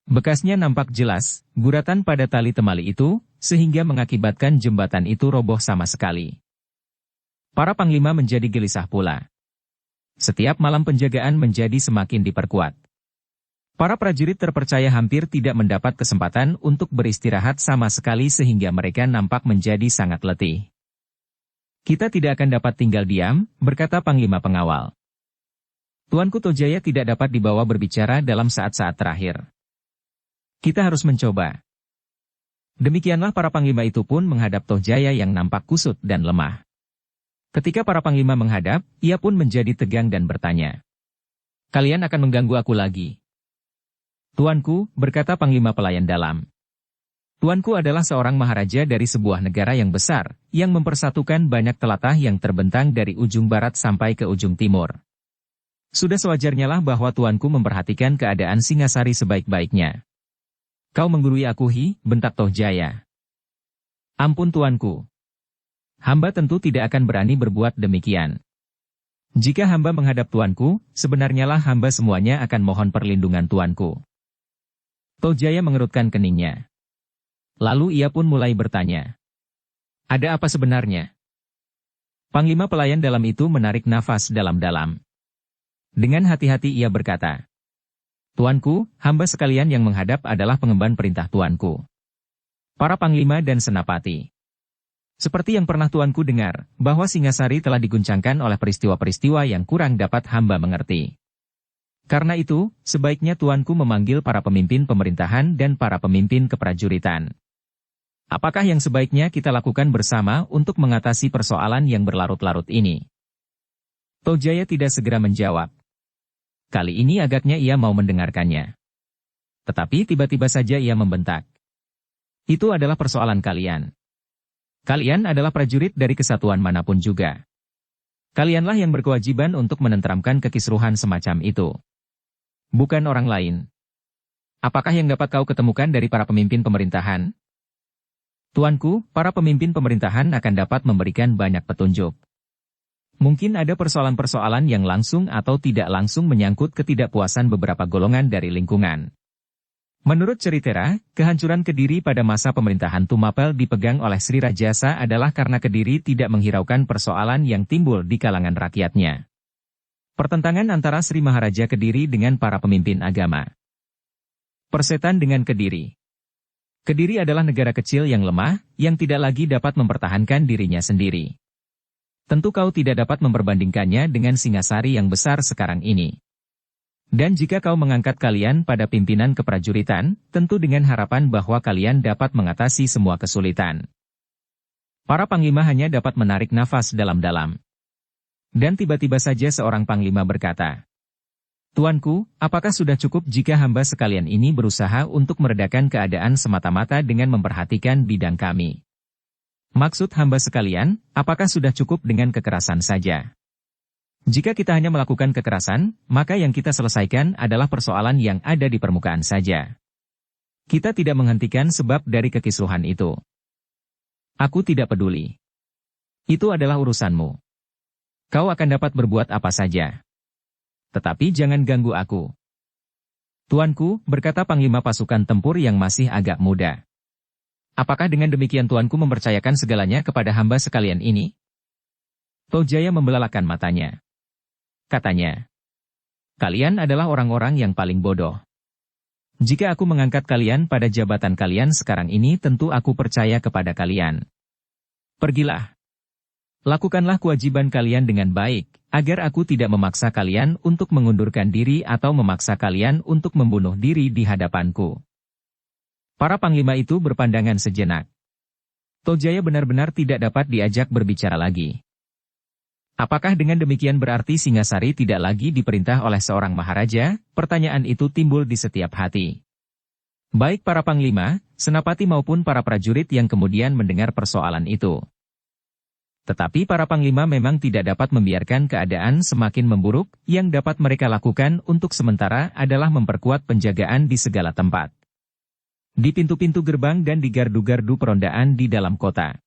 Bekasnya nampak jelas, guratan pada tali temali itu, sehingga mengakibatkan jembatan itu roboh sama sekali. Para panglima menjadi gelisah pula. Setiap malam penjagaan menjadi semakin diperkuat. Para prajurit terpercaya hampir tidak mendapat kesempatan untuk beristirahat sama sekali sehingga mereka nampak menjadi sangat letih. "Kita tidak akan dapat tinggal diam," berkata Panglima Pengawal. "Tuanku Tojaya tidak dapat dibawa berbicara dalam saat-saat terakhir. Kita harus mencoba." Demikianlah para panglima itu pun menghadap Tojaya yang nampak kusut dan lemah. Ketika para panglima menghadap, ia pun menjadi tegang dan bertanya, "Kalian akan mengganggu aku lagi?" "Tuanku," berkata Panglima Pelayan Dalam. "Tuanku adalah seorang maharaja dari sebuah negara yang besar, yang mempersatukan banyak telatah yang terbentang dari ujung barat sampai ke ujung timur. Sudah sewajarnya lah bahwa tuanku memperhatikan keadaan Singasari sebaik-baiknya." "Kau menggurui aku, bentak Tojaya. "Ampun tuanku. Hamba tentu tidak akan berani berbuat demikian. Jika hamba menghadap tuanku, sebenarnya lah hamba semuanya akan mohon perlindungan tuanku." Tojaya mengerutkan keningnya. Lalu ia pun mulai bertanya, "Ada apa sebenarnya?" Panglima Pelayan Dalam itu menarik nafas dalam-dalam. Dengan hati-hati ia berkata, "Tuanku, hamba sekalian yang menghadap adalah pengemban perintah tuanku. Para panglima dan senapati. Seperti yang pernah tuanku dengar, bahwa Singasari telah diguncangkan oleh peristiwa-peristiwa yang kurang dapat hamba mengerti. Karena itu, sebaiknya tuanku memanggil para pemimpin pemerintahan dan para pemimpin keprajuritan. Apakah yang sebaiknya kita lakukan bersama untuk mengatasi persoalan yang berlarut-larut ini?" Tojaya tidak segera menjawab. Kali ini agaknya ia mau mendengarkannya. Tetapi tiba-tiba saja ia membentak. "Itu adalah persoalan kalian. Kalian adalah prajurit dari kesatuan manapun juga. Kalianlah yang berkewajiban untuk menenteramkan kekisruhan semacam itu. Bukan orang lain. Apakah yang dapat kau ketemukan dari para pemimpin pemerintahan?" "Tuanku, para pemimpin pemerintahan akan dapat memberikan banyak petunjuk. Mungkin ada persoalan-persoalan yang langsung atau tidak langsung menyangkut ketidakpuasan beberapa golongan dari lingkungan. Menurut Ceritera, kehancuran Kediri pada masa pemerintahan Tumapel dipegang oleh Sri Rajasa adalah karena Kediri tidak menghiraukan persoalan yang timbul di kalangan rakyatnya. Pertentangan antara Sri Maharaja Kediri dengan para pemimpin agama. Persetan dengan Kediri. Kediri adalah negara kecil yang lemah, yang tidak lagi dapat mempertahankan dirinya sendiri. Tentu kau tidak dapat memperbandingkannya dengan Singasari yang besar sekarang ini. Dan jika kau mengangkat kalian pada pimpinan keprajuritan, tentu dengan harapan bahwa kalian dapat mengatasi semua kesulitan." Para panglima hanya dapat menarik nafas dalam-dalam. Dan tiba-tiba saja seorang panglima berkata, "Tuanku, apakah sudah cukup jika hamba sekalian ini berusaha untuk meredakan keadaan semata-mata dengan memperhatikan bidang kami? Maksud hamba sekalian, apakah sudah cukup dengan kekerasan saja? Jika kita hanya melakukan kekerasan, maka yang kita selesaikan adalah persoalan yang ada di permukaan saja. Kita tidak menghentikan sebab dari kekisruhan itu. Aku tidak peduli. Itu adalah urusanmu. Kau akan dapat berbuat apa saja. Tetapi jangan ganggu aku. Tuanku, berkata Panglima pasukan tempur yang masih agak muda. Apakah dengan demikian tuanku mempercayakan segalanya kepada hamba sekalian ini? Tohjaya membelalakan matanya. Katanya, kalian adalah orang-orang yang paling bodoh. Jika aku mengangkat kalian pada jabatan kalian sekarang ini, tentu aku percaya kepada kalian. Pergilah. Lakukanlah kewajiban kalian dengan baik, agar aku tidak memaksa kalian untuk mengundurkan diri atau memaksa kalian untuk membunuh diri di hadapanku. Para panglima itu berpandangan sejenak. Tohjaya benar-benar tidak dapat diajak berbicara lagi. Apakah dengan demikian berarti Singasari tidak lagi diperintah oleh seorang maharaja? Pertanyaan itu timbul di setiap hati. Baik para panglima, senapati maupun para prajurit yang kemudian mendengar persoalan itu. Tetapi para panglima memang tidak dapat membiarkan keadaan semakin memburuk, yang dapat mereka lakukan untuk sementara adalah memperkuat penjagaan di segala tempat. Di pintu-pintu gerbang dan di gardu-gardu perondaan di dalam kota.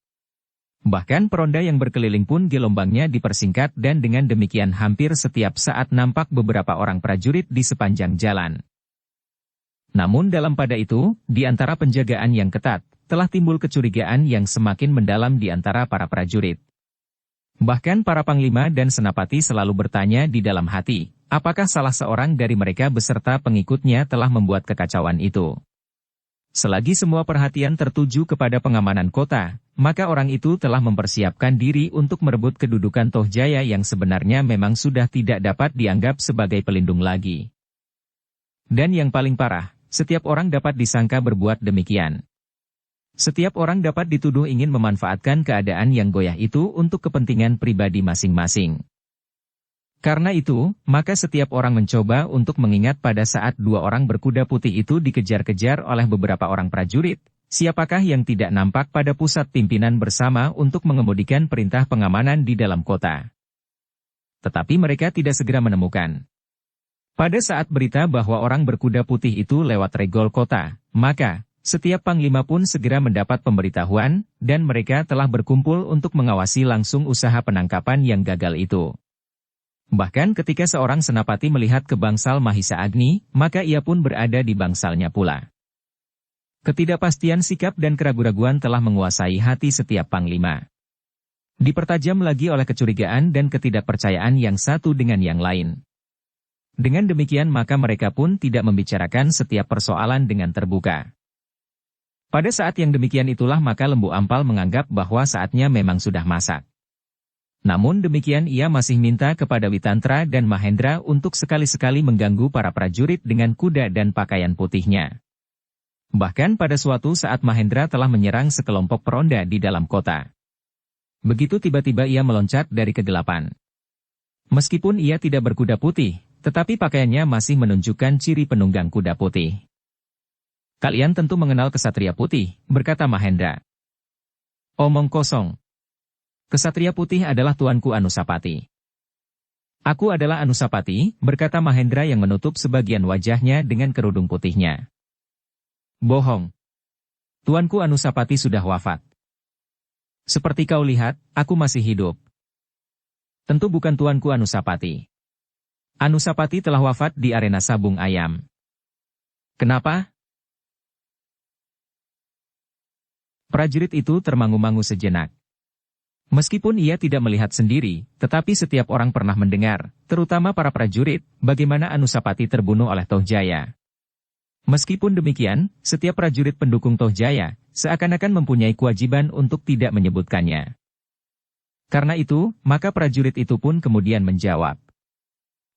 Bahkan peronda yang berkeliling pun gelombangnya dipersingkat dan dengan demikian hampir setiap saat nampak beberapa orang prajurit di sepanjang jalan. Namun dalam pada itu, di antara penjagaan yang ketat, telah timbul kecurigaan yang semakin mendalam di antara para prajurit. Bahkan para panglima dan senapati selalu bertanya di dalam hati, apakah salah seorang dari mereka beserta pengikutnya telah membuat kekacauan itu. Selagi semua perhatian tertuju kepada pengamanan kota, maka orang itu telah mempersiapkan diri untuk merebut kedudukan Tohjaya yang sebenarnya memang sudah tidak dapat dianggap sebagai pelindung lagi. Dan yang paling parah, setiap orang dapat disangka berbuat demikian. Setiap orang dapat dituduh ingin memanfaatkan keadaan yang goyah itu untuk kepentingan pribadi masing-masing. Karena itu, maka setiap orang mencoba untuk mengingat pada saat dua orang berkuda putih itu dikejar-kejar oleh beberapa orang prajurit, siapakah yang tidak nampak pada pusat pimpinan bersama untuk mengemudikan perintah pengamanan di dalam kota. Tetapi mereka tidak segera menemukan. Pada saat berita bahwa orang berkuda putih itu lewat regol kota, maka setiap panglima pun segera mendapat pemberitahuan, dan mereka telah berkumpul untuk mengawasi langsung usaha penangkapan yang gagal itu. Bahkan ketika seorang senapati melihat ke bangsal Mahisa Agni, maka ia pun berada di bangsalnya pula. Ketidakpastian sikap dan keraguan-raguan telah menguasai hati setiap panglima. Dipertajam lagi oleh kecurigaan dan ketidakpercayaan yang satu dengan yang lain. Dengan demikian maka mereka pun tidak membicarakan setiap persoalan dengan terbuka. Pada saat yang demikian itulah maka Lembu Ampal menganggap bahwa saatnya memang sudah masak. Namun demikian ia masih minta kepada Witantra dan Mahendra untuk sekali-sekali mengganggu para prajurit dengan kuda dan pakaian putihnya. Bahkan pada suatu saat Mahendra telah menyerang sekelompok peronda di dalam kota. Begitu tiba-tiba ia meloncat dari kegelapan. Meskipun ia tidak berkuda putih, tetapi pakaiannya masih menunjukkan ciri penunggang kuda putih. Kalian tentu mengenal kesatria putih, berkata Mahendra. Omong kosong. Kesatria putih adalah tuanku Anusapati. Aku adalah Anusapati, berkata Mahendra yang menutup sebagian wajahnya dengan kerudung putihnya. Bohong. Tuanku Anusapati sudah wafat. Seperti kau lihat, aku masih hidup. Tentu bukan tuanku Anusapati. Anusapati telah wafat di arena sabung ayam. Kenapa? Prajurit itu termangu-mangu sejenak. Meskipun ia tidak melihat sendiri, tetapi setiap orang pernah mendengar, terutama para prajurit, bagaimana Anusapati terbunuh oleh Tohjaya. Meskipun demikian, setiap prajurit pendukung Tohjaya, seakan-akan mempunyai kewajiban untuk tidak menyebutkannya. Karena itu, maka prajurit itu pun kemudian menjawab.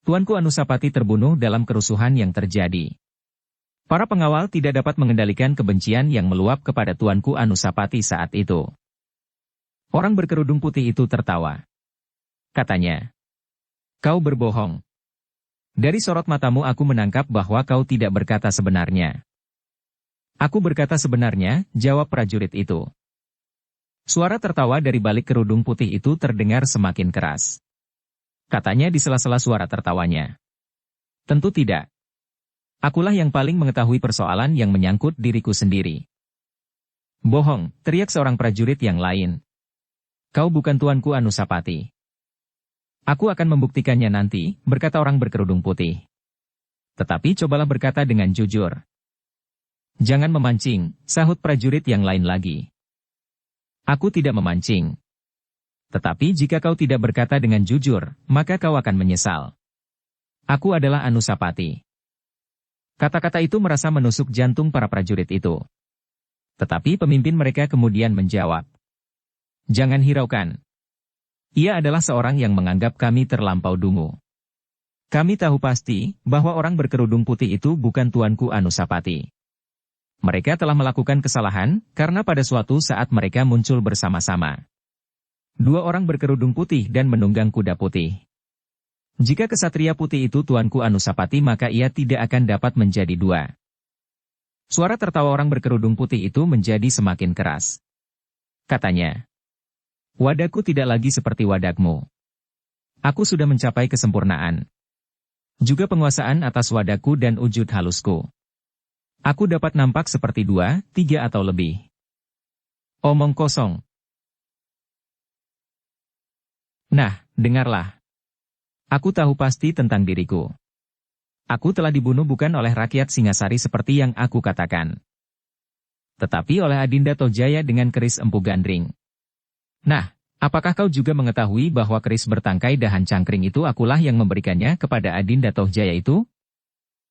Tuanku Anusapati terbunuh dalam kerusuhan yang terjadi. Para pengawal tidak dapat mengendalikan kebencian yang meluap kepada tuanku Anusapati saat itu. Orang berkerudung putih itu tertawa. Katanya, kau berbohong. Dari sorot matamu aku menangkap bahwa kau tidak berkata sebenarnya. Aku berkata sebenarnya, jawab prajurit itu. Suara tertawa dari balik kerudung putih itu terdengar semakin keras. Katanya di sela-sela suara tertawanya. Tentu tidak. Akulah yang paling mengetahui persoalan yang menyangkut diriku sendiri. Bohong, teriak seorang prajurit yang lain. Kau bukan tuanku Anusapati. Aku akan membuktikannya nanti, berkata orang berkerudung putih. Tetapi cobalah berkata dengan jujur. Jangan memancing, sahut prajurit yang lain lagi. Aku tidak memancing. Tetapi jika kau tidak berkata dengan jujur, maka kau akan menyesal. Aku adalah Anusapati. Kata-kata itu merasa menusuk jantung para prajurit itu. Tetapi pemimpin mereka kemudian menjawab. Jangan hiraukan. Ia adalah seorang yang menganggap kami terlampau dungu. Kami tahu pasti bahwa orang berkerudung putih itu bukan tuanku Anusapati. Mereka telah melakukan kesalahan karena pada suatu saat mereka muncul bersama-sama. Dua orang berkerudung putih dan menunggang kuda putih. Jika kesatria putih itu tuanku Anusapati maka ia tidak akan dapat menjadi dua. Suara tertawa orang berkerudung putih itu menjadi semakin keras. Katanya, wadahku tidak lagi seperti wadahmu. Aku sudah mencapai kesempurnaan. Juga penguasaan atas wadahku dan wujud halusku. Aku dapat nampak seperti dua, tiga atau lebih. Omong kosong. Nah, dengarlah. Aku tahu pasti tentang diriku. Aku telah dibunuh bukan oleh rakyat Singasari seperti yang aku katakan. Tetapi oleh Adinda Tojaya dengan keris empu gandring. Nah, apakah kau juga mengetahui bahwa keris bertangkai dahan cangkring itu akulah yang memberikannya kepada Adinda Tojaya itu?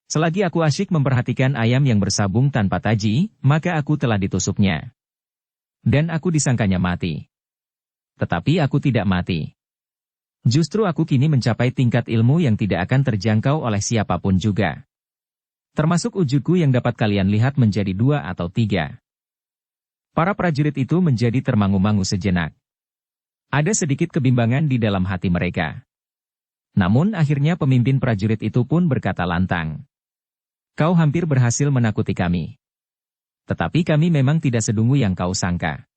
Selagi aku asyik memperhatikan ayam yang bersabung tanpa taji, maka aku telah ditusuknya. Dan aku disangkanya mati. Tetapi aku tidak mati. Justru aku kini mencapai tingkat ilmu yang tidak akan terjangkau oleh siapapun juga. Termasuk wujudku yang dapat kalian lihat menjadi dua atau tiga. Para prajurit itu menjadi termangu-mangu sejenak. Ada sedikit kebimbangan di dalam hati mereka. Namun akhirnya pemimpin prajurit itu pun berkata lantang. Kau hampir berhasil menakuti kami. Tetapi kami memang tidak sedungu yang kau sangka.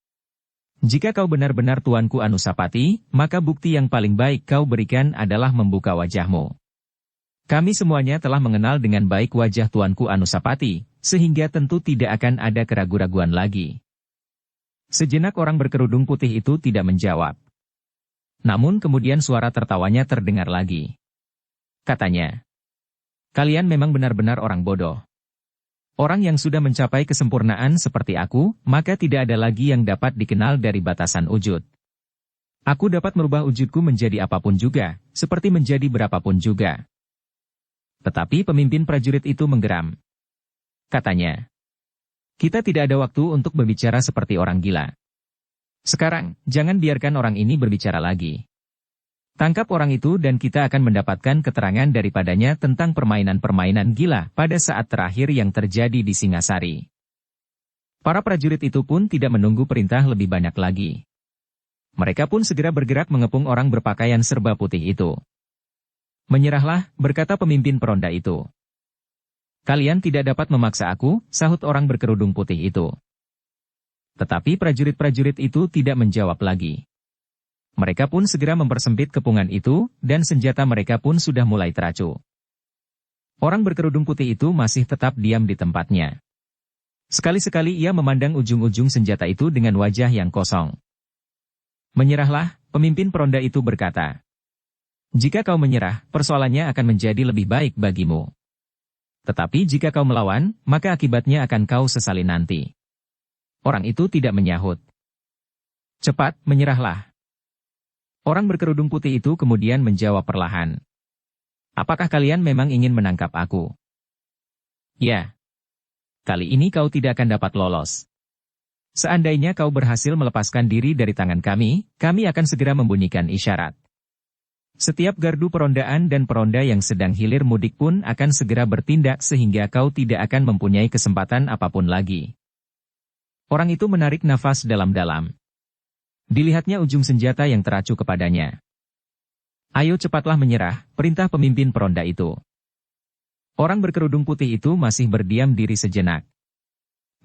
Jika kau benar-benar tuanku Anusapati, maka bukti yang paling baik kau berikan adalah membuka wajahmu. Kami semuanya telah mengenal dengan baik wajah tuanku Anusapati, sehingga tentu tidak akan ada keraguan-raguan lagi. Sejenak orang berkerudung putih itu tidak menjawab. Namun kemudian suara tertawanya terdengar lagi. Katanya, kalian memang benar-benar orang bodoh. Orang yang sudah mencapai kesempurnaan seperti aku, maka tidak ada lagi yang dapat dikenal dari batasan wujud. Aku dapat merubah wujudku menjadi apapun juga, seperti menjadi berapapun juga. Tetapi pemimpin prajurit itu menggeram. Katanya, kita tidak ada waktu untuk berbicara seperti orang gila. Sekarang, jangan biarkan orang ini berbicara lagi. Tangkap orang itu dan kita akan mendapatkan keterangan daripadanya tentang permainan-permainan gila pada saat terakhir yang terjadi di Singasari. Para prajurit itu pun tidak menunggu perintah lebih banyak lagi. Mereka pun segera bergerak mengepung orang berpakaian serba putih itu. Menyerahlah, berkata pemimpin peronda itu. Kalian tidak dapat memaksa aku, sahut orang berkerudung putih itu. Tetapi prajurit-prajurit itu tidak menjawab lagi. Mereka pun segera mempersempit kepungan itu, dan senjata mereka pun sudah mulai teracu. Orang berkerudung putih itu masih tetap diam di tempatnya. Sekali-sekali ia memandang ujung-ujung senjata itu dengan wajah yang kosong. Menyerahlah, pemimpin peronda itu berkata. Jika kau menyerah, persoalannya akan menjadi lebih baik bagimu. Tetapi jika kau melawan, maka akibatnya akan kau sesali nanti. Orang itu tidak menyahut. Cepat, menyerahlah. Orang berkerudung putih itu kemudian menjawab perlahan. Apakah kalian memang ingin menangkap aku? Ya. Kali ini kau tidak akan dapat lolos. Seandainya kau berhasil melepaskan diri dari tangan kami akan segera membunyikan isyarat. Setiap gardu perondaan dan peronda yang sedang hilir mudik pun akan segera bertindak sehingga kau tidak akan mempunyai kesempatan apapun lagi. Orang itu menarik nafas dalam-dalam. Dilihatnya ujung senjata yang teracu kepadanya. Ayo cepatlah menyerah, perintah pemimpin peronda itu. Orang berkerudung putih itu masih berdiam diri sejenak.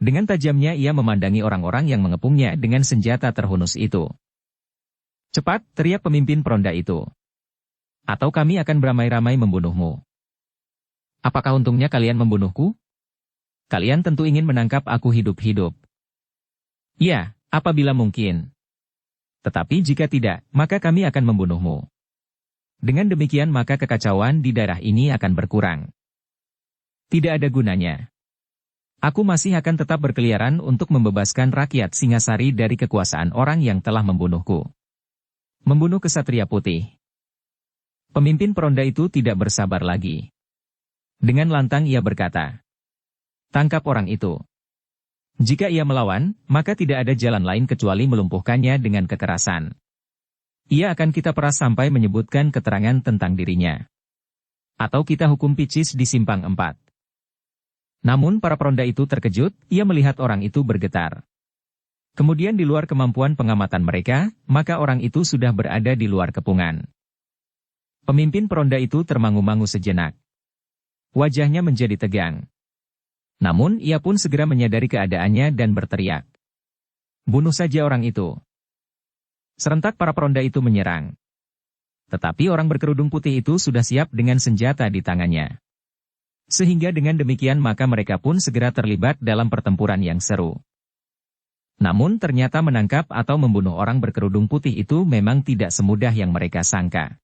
Dengan tajamnya ia memandangi orang-orang yang mengepungnya dengan senjata terhunus itu. Cepat, teriak pemimpin peronda itu. Atau kami akan beramai-ramai membunuhmu. Apakah untungnya kalian membunuhku? Kalian tentu ingin menangkap aku hidup-hidup. Ya, apabila mungkin. Tetapi jika tidak, maka kami akan membunuhmu. Dengan demikian maka kekacauan di daerah ini akan berkurang. Tidak ada gunanya. Aku masih akan tetap berkeliaran untuk membebaskan rakyat Singasari dari kekuasaan orang yang telah membunuhku. Membunuh kesatria putih. Pemimpin peronda itu tidak bersabar lagi. Dengan lantang ia berkata, "Tangkap orang itu. Jika ia melawan, maka tidak ada jalan lain kecuali melumpuhkannya dengan kekerasan. Ia akan kita peras sampai menyebutkan keterangan tentang dirinya. Atau kita hukum picis di simpang 4. Namun para peronda itu terkejut, ia melihat orang itu bergetar. Kemudian di luar kemampuan pengamatan mereka, maka orang itu sudah berada di luar kepungan. Pemimpin peronda itu termangu-mangu sejenak. Wajahnya menjadi tegang. Namun ia pun segera menyadari keadaannya dan berteriak, "Bunuh saja orang itu." Serentak para peronda itu menyerang. Tetapi orang berkerudung putih itu sudah siap dengan senjata di tangannya. Sehingga dengan demikian maka mereka pun segera terlibat dalam pertempuran yang seru. Namun ternyata menangkap atau membunuh orang berkerudung putih itu memang tidak semudah yang mereka sangka.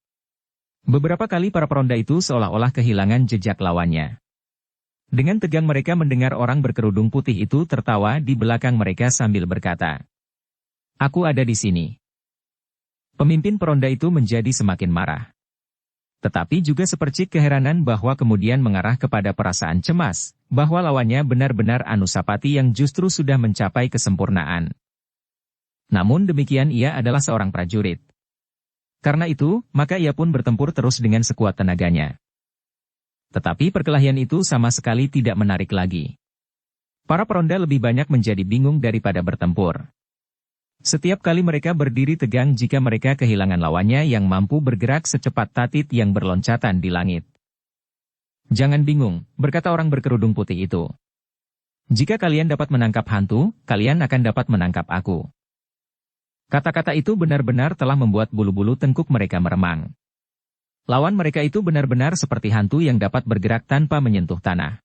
Beberapa kali para peronda itu seolah-olah kehilangan jejak lawannya. Dengan tegang mereka mendengar orang berkerudung putih itu tertawa di belakang mereka sambil berkata, "Aku ada di sini." Pemimpin peronda itu menjadi semakin marah. Tetapi juga sepercik keheranan bahwa kemudian mengarah kepada perasaan cemas, bahwa lawannya benar-benar Anusapati yang justru sudah mencapai kesempurnaan. Namun demikian ia adalah seorang prajurit. Karena itu, maka ia pun bertempur terus dengan sekuat tenaganya. Tetapi perkelahian itu sama sekali tidak menarik lagi. Para peronda lebih banyak menjadi bingung daripada bertempur. Setiap kali mereka berdiri tegang jika mereka kehilangan lawannya yang mampu bergerak secepat tatit yang berloncatan di langit. "Jangan bingung," berkata orang berkerudung putih itu. "Jika kalian dapat menangkap hantu, kalian akan dapat menangkap aku." Kata-kata itu benar-benar telah membuat bulu-bulu tengkuk mereka meremang. Lawan mereka itu benar-benar seperti hantu yang dapat bergerak tanpa menyentuh tanah.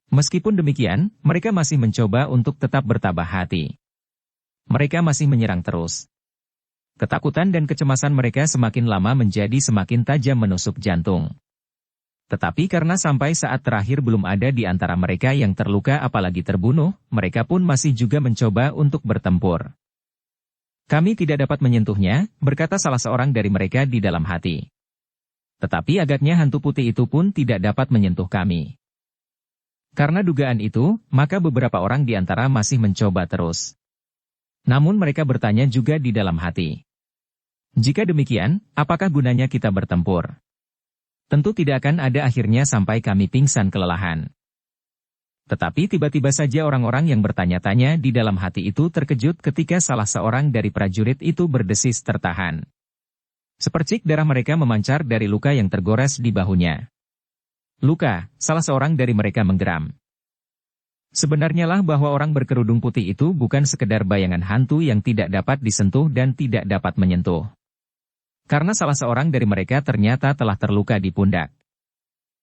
Meskipun demikian, mereka masih mencoba untuk tetap bertabah hati. Mereka masih menyerang terus. Ketakutan dan kecemasan mereka semakin lama menjadi semakin tajam menusuk jantung. Tetapi karena sampai saat terakhir belum ada di antara mereka yang terluka apalagi terbunuh, mereka pun masih juga mencoba untuk bertempur. "Kami tidak dapat menyentuhnya," berkata salah seorang dari mereka di dalam hati. "Tetapi agaknya hantu putih itu pun tidak dapat menyentuh kami." Karena dugaan itu, maka beberapa orang di antara masih mencoba terus. Namun mereka bertanya juga di dalam hati. "Jika demikian, apakah gunanya kita bertempur? Tentu tidak akan ada akhirnya sampai kami pingsan kelelahan." Tetapi tiba-tiba saja orang-orang yang bertanya-tanya di dalam hati itu terkejut ketika salah seorang dari prajurit itu berdesis tertahan. Sepercik darah mereka memancar dari luka yang tergores di bahunya. "Luka," salah seorang dari mereka menggeram. Sebenarnya lah bahwa orang berkerudung putih itu bukan sekedar bayangan hantu yang tidak dapat disentuh dan tidak dapat menyentuh. Karena salah seorang dari mereka ternyata telah terluka di pundak.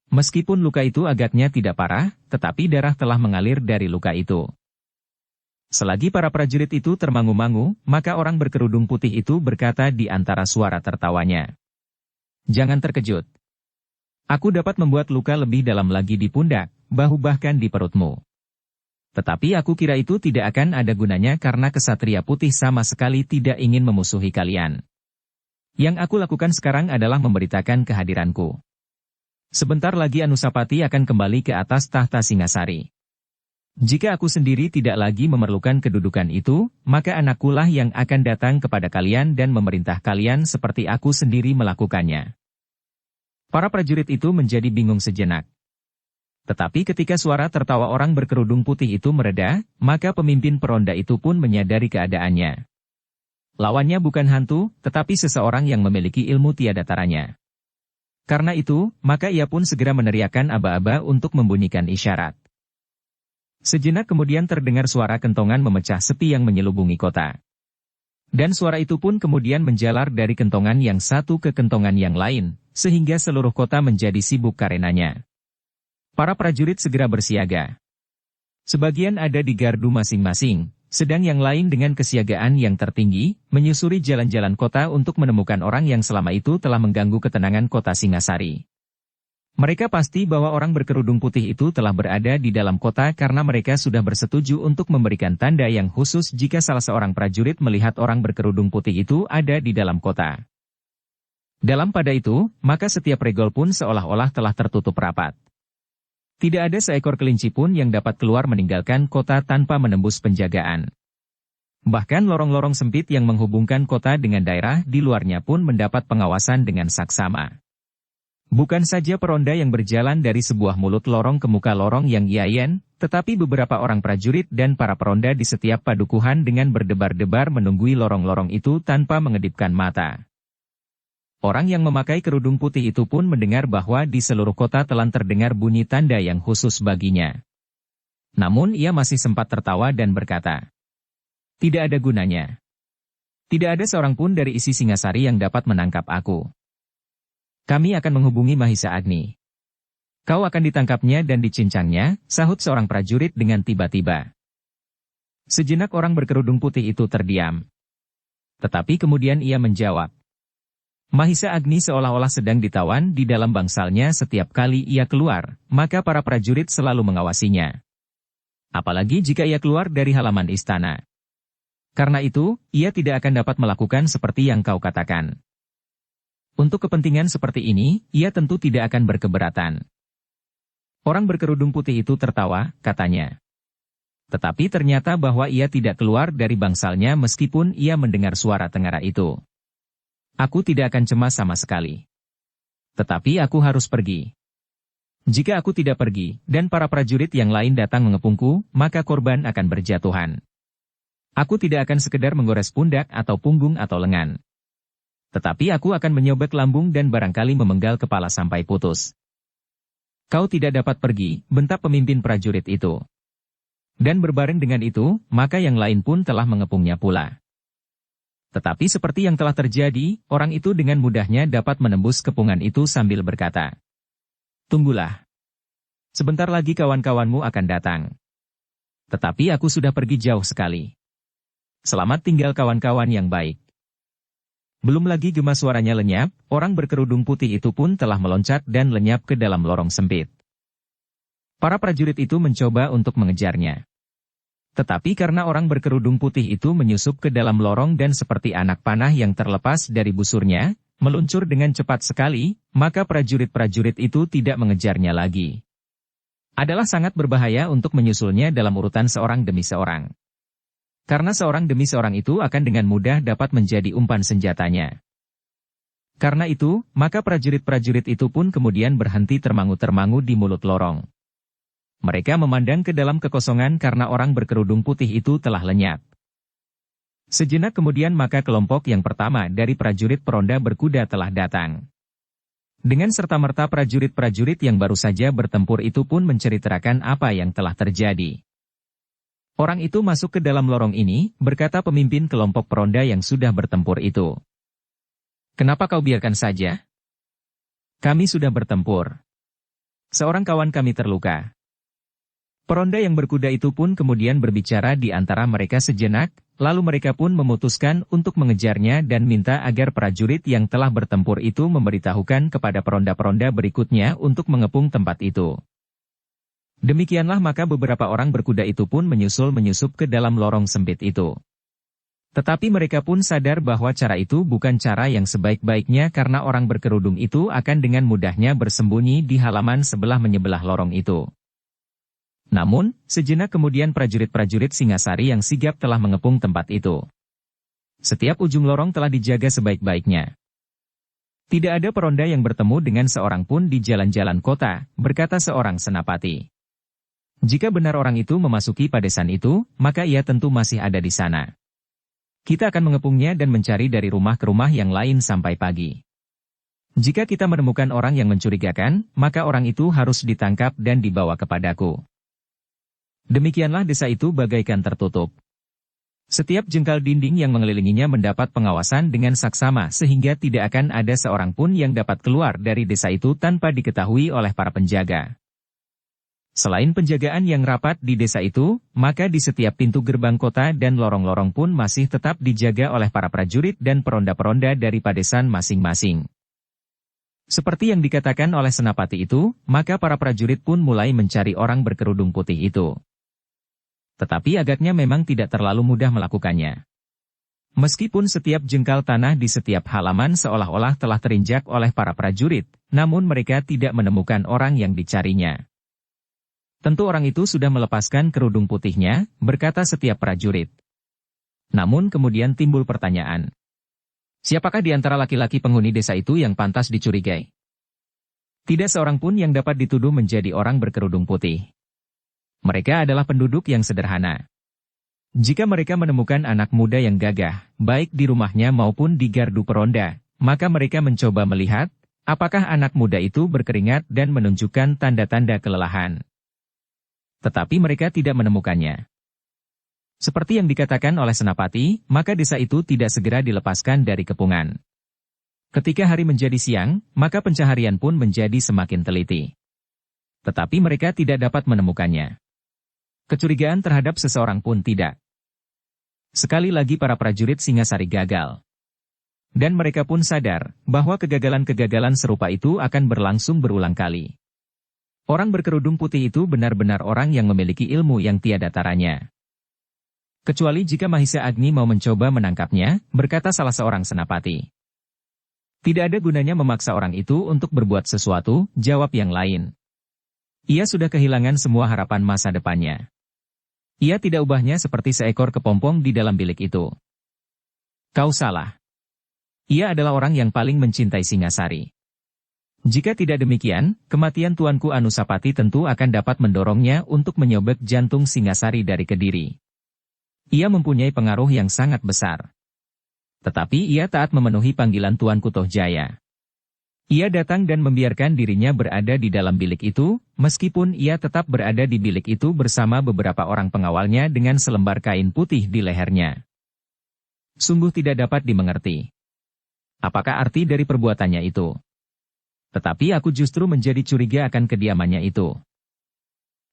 Meskipun luka itu agaknya tidak parah, tetapi darah telah mengalir dari luka itu. Selagi para prajurit itu termangu-mangu, maka orang berkerudung putih itu berkata di antara suara tertawanya, "Jangan terkejut. Aku dapat membuat luka lebih dalam lagi di pundak, bahu bahkan di perutmu. Tetapi aku kira itu tidak akan ada gunanya karena kesatria putih sama sekali tidak ingin memusuhi kalian. Yang aku lakukan sekarang adalah memberitakan kehadiranku. Sebentar lagi Anusapati akan kembali ke atas tahta Singasari. Jika aku sendiri tidak lagi memerlukan kedudukan itu, maka anakkulah yang akan datang kepada kalian dan memerintah kalian seperti aku sendiri melakukannya." Para prajurit itu menjadi bingung sejenak. Tetapi ketika suara tertawa orang berkerudung putih itu mereda, maka pemimpin peronda itu pun menyadari keadaannya. Lawannya bukan hantu, tetapi seseorang yang memiliki ilmu tiada taranya. Karena itu, maka ia pun segera meneriakkan aba-aba untuk membunyikan isyarat. Sejenak kemudian terdengar suara kentongan memecah sepi yang menyelubungi kota. Dan suara itu pun kemudian menjalar dari kentongan yang satu ke kentongan yang lain, sehingga seluruh kota menjadi sibuk karenanya. Para prajurit segera bersiaga. Sebagian ada di gardu masing-masing, sedang yang lain dengan kesiagaan yang tertinggi, menyusuri jalan-jalan kota untuk menemukan orang yang selama itu telah mengganggu ketenangan kota Singasari. Mereka pasti bahwa orang berkerudung putih itu telah berada di dalam kota karena mereka sudah bersetuju untuk memberikan tanda yang khusus jika salah seorang prajurit melihat orang berkerudung putih itu ada di dalam kota. Dalam pada itu, maka setiap regol pun seolah-olah telah tertutup rapat. Tidak ada seekor kelinci pun yang dapat keluar meninggalkan kota tanpa menembus penjagaan. Bahkan lorong-lorong sempit yang menghubungkan kota dengan daerah di luarnya pun mendapat pengawasan dengan saksama. Bukan saja peronda yang berjalan dari sebuah mulut lorong ke muka lorong yang iayen, tetapi beberapa orang prajurit dan para peronda di setiap padukuhan dengan berdebar-debar menunggui lorong-lorong itu tanpa mengedipkan mata. Orang yang memakai kerudung putih itu pun mendengar bahwa di seluruh kota telah terdengar bunyi tanda yang khusus baginya. Namun ia masih sempat tertawa dan berkata, "Tidak ada gunanya. Tidak ada seorang pun dari isi Singasari yang dapat menangkap aku. Kami akan menghubungi Mahisa Agni. Kau akan ditangkapnya dan dicincangnya," sahut seorang prajurit dengan tiba-tiba. Sejenak orang berkerudung putih itu terdiam. Tetapi kemudian ia menjawab, "Mahisa Agni seolah-olah sedang ditawan di dalam bangsalnya setiap kali ia keluar, maka para prajurit selalu mengawasinya. Apalagi jika ia keluar dari halaman istana. Karena itu, ia tidak akan dapat melakukan seperti yang kau katakan. Untuk kepentingan seperti ini, ia tentu tidak akan berkeberatan." Orang berkerudung putih itu tertawa, katanya. Tetapi ternyata bahwa ia tidak keluar dari bangsalnya meskipun ia mendengar suara tengara itu. "Aku tidak akan cemas sama sekali. Tetapi aku harus pergi. Jika aku tidak pergi, dan para prajurit yang lain datang mengepungku, maka korban akan berjatuhan. Aku tidak akan sekedar menggores pundak atau punggung atau lengan. Tetapi aku akan menyobek lambung dan barangkali memenggal kepala sampai putus." "Kau tidak dapat pergi," bentak pemimpin prajurit itu. Dan berbareng dengan itu, maka yang lain pun telah mengepungnya pula. Tetapi seperti yang telah terjadi, orang itu dengan mudahnya dapat menembus kepungan itu sambil berkata, "Tunggulah. Sebentar lagi kawan-kawanmu akan datang. Tetapi aku sudah pergi jauh sekali. Selamat tinggal kawan-kawan yang baik." Belum lagi gema suaranya lenyap, orang berkerudung putih itu pun telah meloncat dan lenyap ke dalam lorong sempit. Para prajurit itu mencoba untuk mengejarnya. Tetapi karena orang berkerudung putih itu menyusup ke dalam lorong dan seperti anak panah yang terlepas dari busurnya, meluncur dengan cepat sekali, maka prajurit-prajurit itu tidak mengejarnya lagi. Adalah sangat berbahaya untuk menyusulnya dalam urutan seorang demi seorang. Karena seorang demi seorang itu akan dengan mudah dapat menjadi umpan senjatanya. Karena itu, maka prajurit-prajurit itu pun kemudian berhenti termangu-termangu di mulut lorong. Mereka memandang ke dalam kekosongan karena orang berkerudung putih itu telah lenyap. Sejenak kemudian maka kelompok yang pertama dari prajurit peronda berkuda telah datang. Dengan serta-merta prajurit-prajurit yang baru saja bertempur itu pun menceritakan apa yang telah terjadi. Orang itu masuk ke dalam lorong ini, berkata pemimpin kelompok peronda yang sudah bertempur itu. "Kenapa kau biarkan saja? Kami sudah bertempur. Seorang kawan kami terluka." Peronda yang berkuda itu pun kemudian berbicara di antara mereka sejenak, lalu mereka pun memutuskan untuk mengejarnya dan minta agar prajurit yang telah bertempur itu memberitahukan kepada peronda-peronda berikutnya untuk mengepung tempat itu. Demikianlah maka beberapa orang berkuda itu pun menyusup ke dalam lorong sempit itu. Tetapi mereka pun sadar bahwa cara itu bukan cara yang sebaik-baiknya karena orang berkerudung itu akan dengan mudahnya bersembunyi di halaman sebelah menyebelah lorong itu. Namun, sejenak kemudian prajurit-prajurit Singasari yang sigap telah mengepung tempat itu. Setiap ujung lorong telah dijaga sebaik-baiknya. "Tidak ada peronda yang bertemu dengan seorang pun di jalan-jalan kota," berkata seorang senapati. "Jika benar orang itu memasuki padesan itu, maka ia tentu masih ada di sana. Kita akan mengepungnya dan mencari dari rumah ke rumah yang lain sampai pagi. Jika kita menemukan orang yang mencurigakan, maka orang itu harus ditangkap dan dibawa kepadaku." Demikianlah desa itu bagaikan tertutup. Setiap jengkal dinding yang mengelilinginya mendapat pengawasan dengan saksama sehingga tidak akan ada seorang pun yang dapat keluar dari desa itu tanpa diketahui oleh para penjaga. Selain penjagaan yang rapat di desa itu, maka di setiap pintu gerbang kota dan lorong-lorong pun masih tetap dijaga oleh para prajurit dan peronda-peronda dari padesan masing-masing. Seperti yang dikatakan oleh senapati itu, maka para prajurit pun mulai mencari orang berkerudung putih itu. Tetapi agaknya memang tidak terlalu mudah melakukannya. Meskipun setiap jengkal tanah di setiap halaman seolah-olah telah terinjak oleh para prajurit, namun mereka tidak menemukan orang yang dicarinya. Tentu orang itu sudah melepaskan kerudung putihnya, berkata setiap prajurit. Namun kemudian timbul pertanyaan. Siapakah di antara laki-laki penghuni desa itu yang pantas dicurigai? Tidak seorang pun yang dapat dituduh menjadi orang berkerudung putih. Mereka adalah penduduk yang sederhana. Jika mereka menemukan anak muda yang gagah, baik di rumahnya maupun di gardu peronda, maka mereka mencoba melihat, apakah anak muda itu berkeringat dan menunjukkan tanda-tanda kelelahan. Tetapi mereka tidak menemukannya. Seperti yang dikatakan oleh senapati, maka desa itu tidak segera dilepaskan dari kepungan. Ketika hari menjadi siang, maka pencaharian pun menjadi semakin teliti. Tetapi mereka tidak dapat menemukannya. Kecurigaan terhadap seseorang pun tidak. Sekali lagi para prajurit Singasari gagal. Dan mereka pun sadar bahwa kegagalan-kegagalan serupa itu akan berlangsung berulang kali. Orang berkerudung putih itu benar-benar orang yang memiliki ilmu yang tiada taranya. Kecuali jika Mahisa Agni mau mencoba menangkapnya, berkata salah seorang senapati. Tidak ada gunanya memaksa orang itu untuk berbuat sesuatu, jawab yang lain. Ia sudah kehilangan semua harapan masa depannya. Ia tidak ubahnya seperti seekor kepompong di dalam bilik itu. Kau salah. Ia adalah orang yang paling mencintai Singasari. Jika tidak demikian, kematian Tuanku Anusapati tentu akan dapat mendorongnya untuk menyobek jantung Singasari dari Kediri. Ia mempunyai pengaruh yang sangat besar. Tetapi ia taat memenuhi panggilan Tuanku Tohjaya. Ia datang dan membiarkan dirinya berada di dalam bilik itu, meskipun ia tetap berada di bilik itu bersama beberapa orang pengawalnya dengan selembar kain putih di lehernya. Sungguh tidak dapat dimengerti. Apakah arti dari perbuatannya itu? Tetapi aku justru menjadi curiga akan kediamannya itu.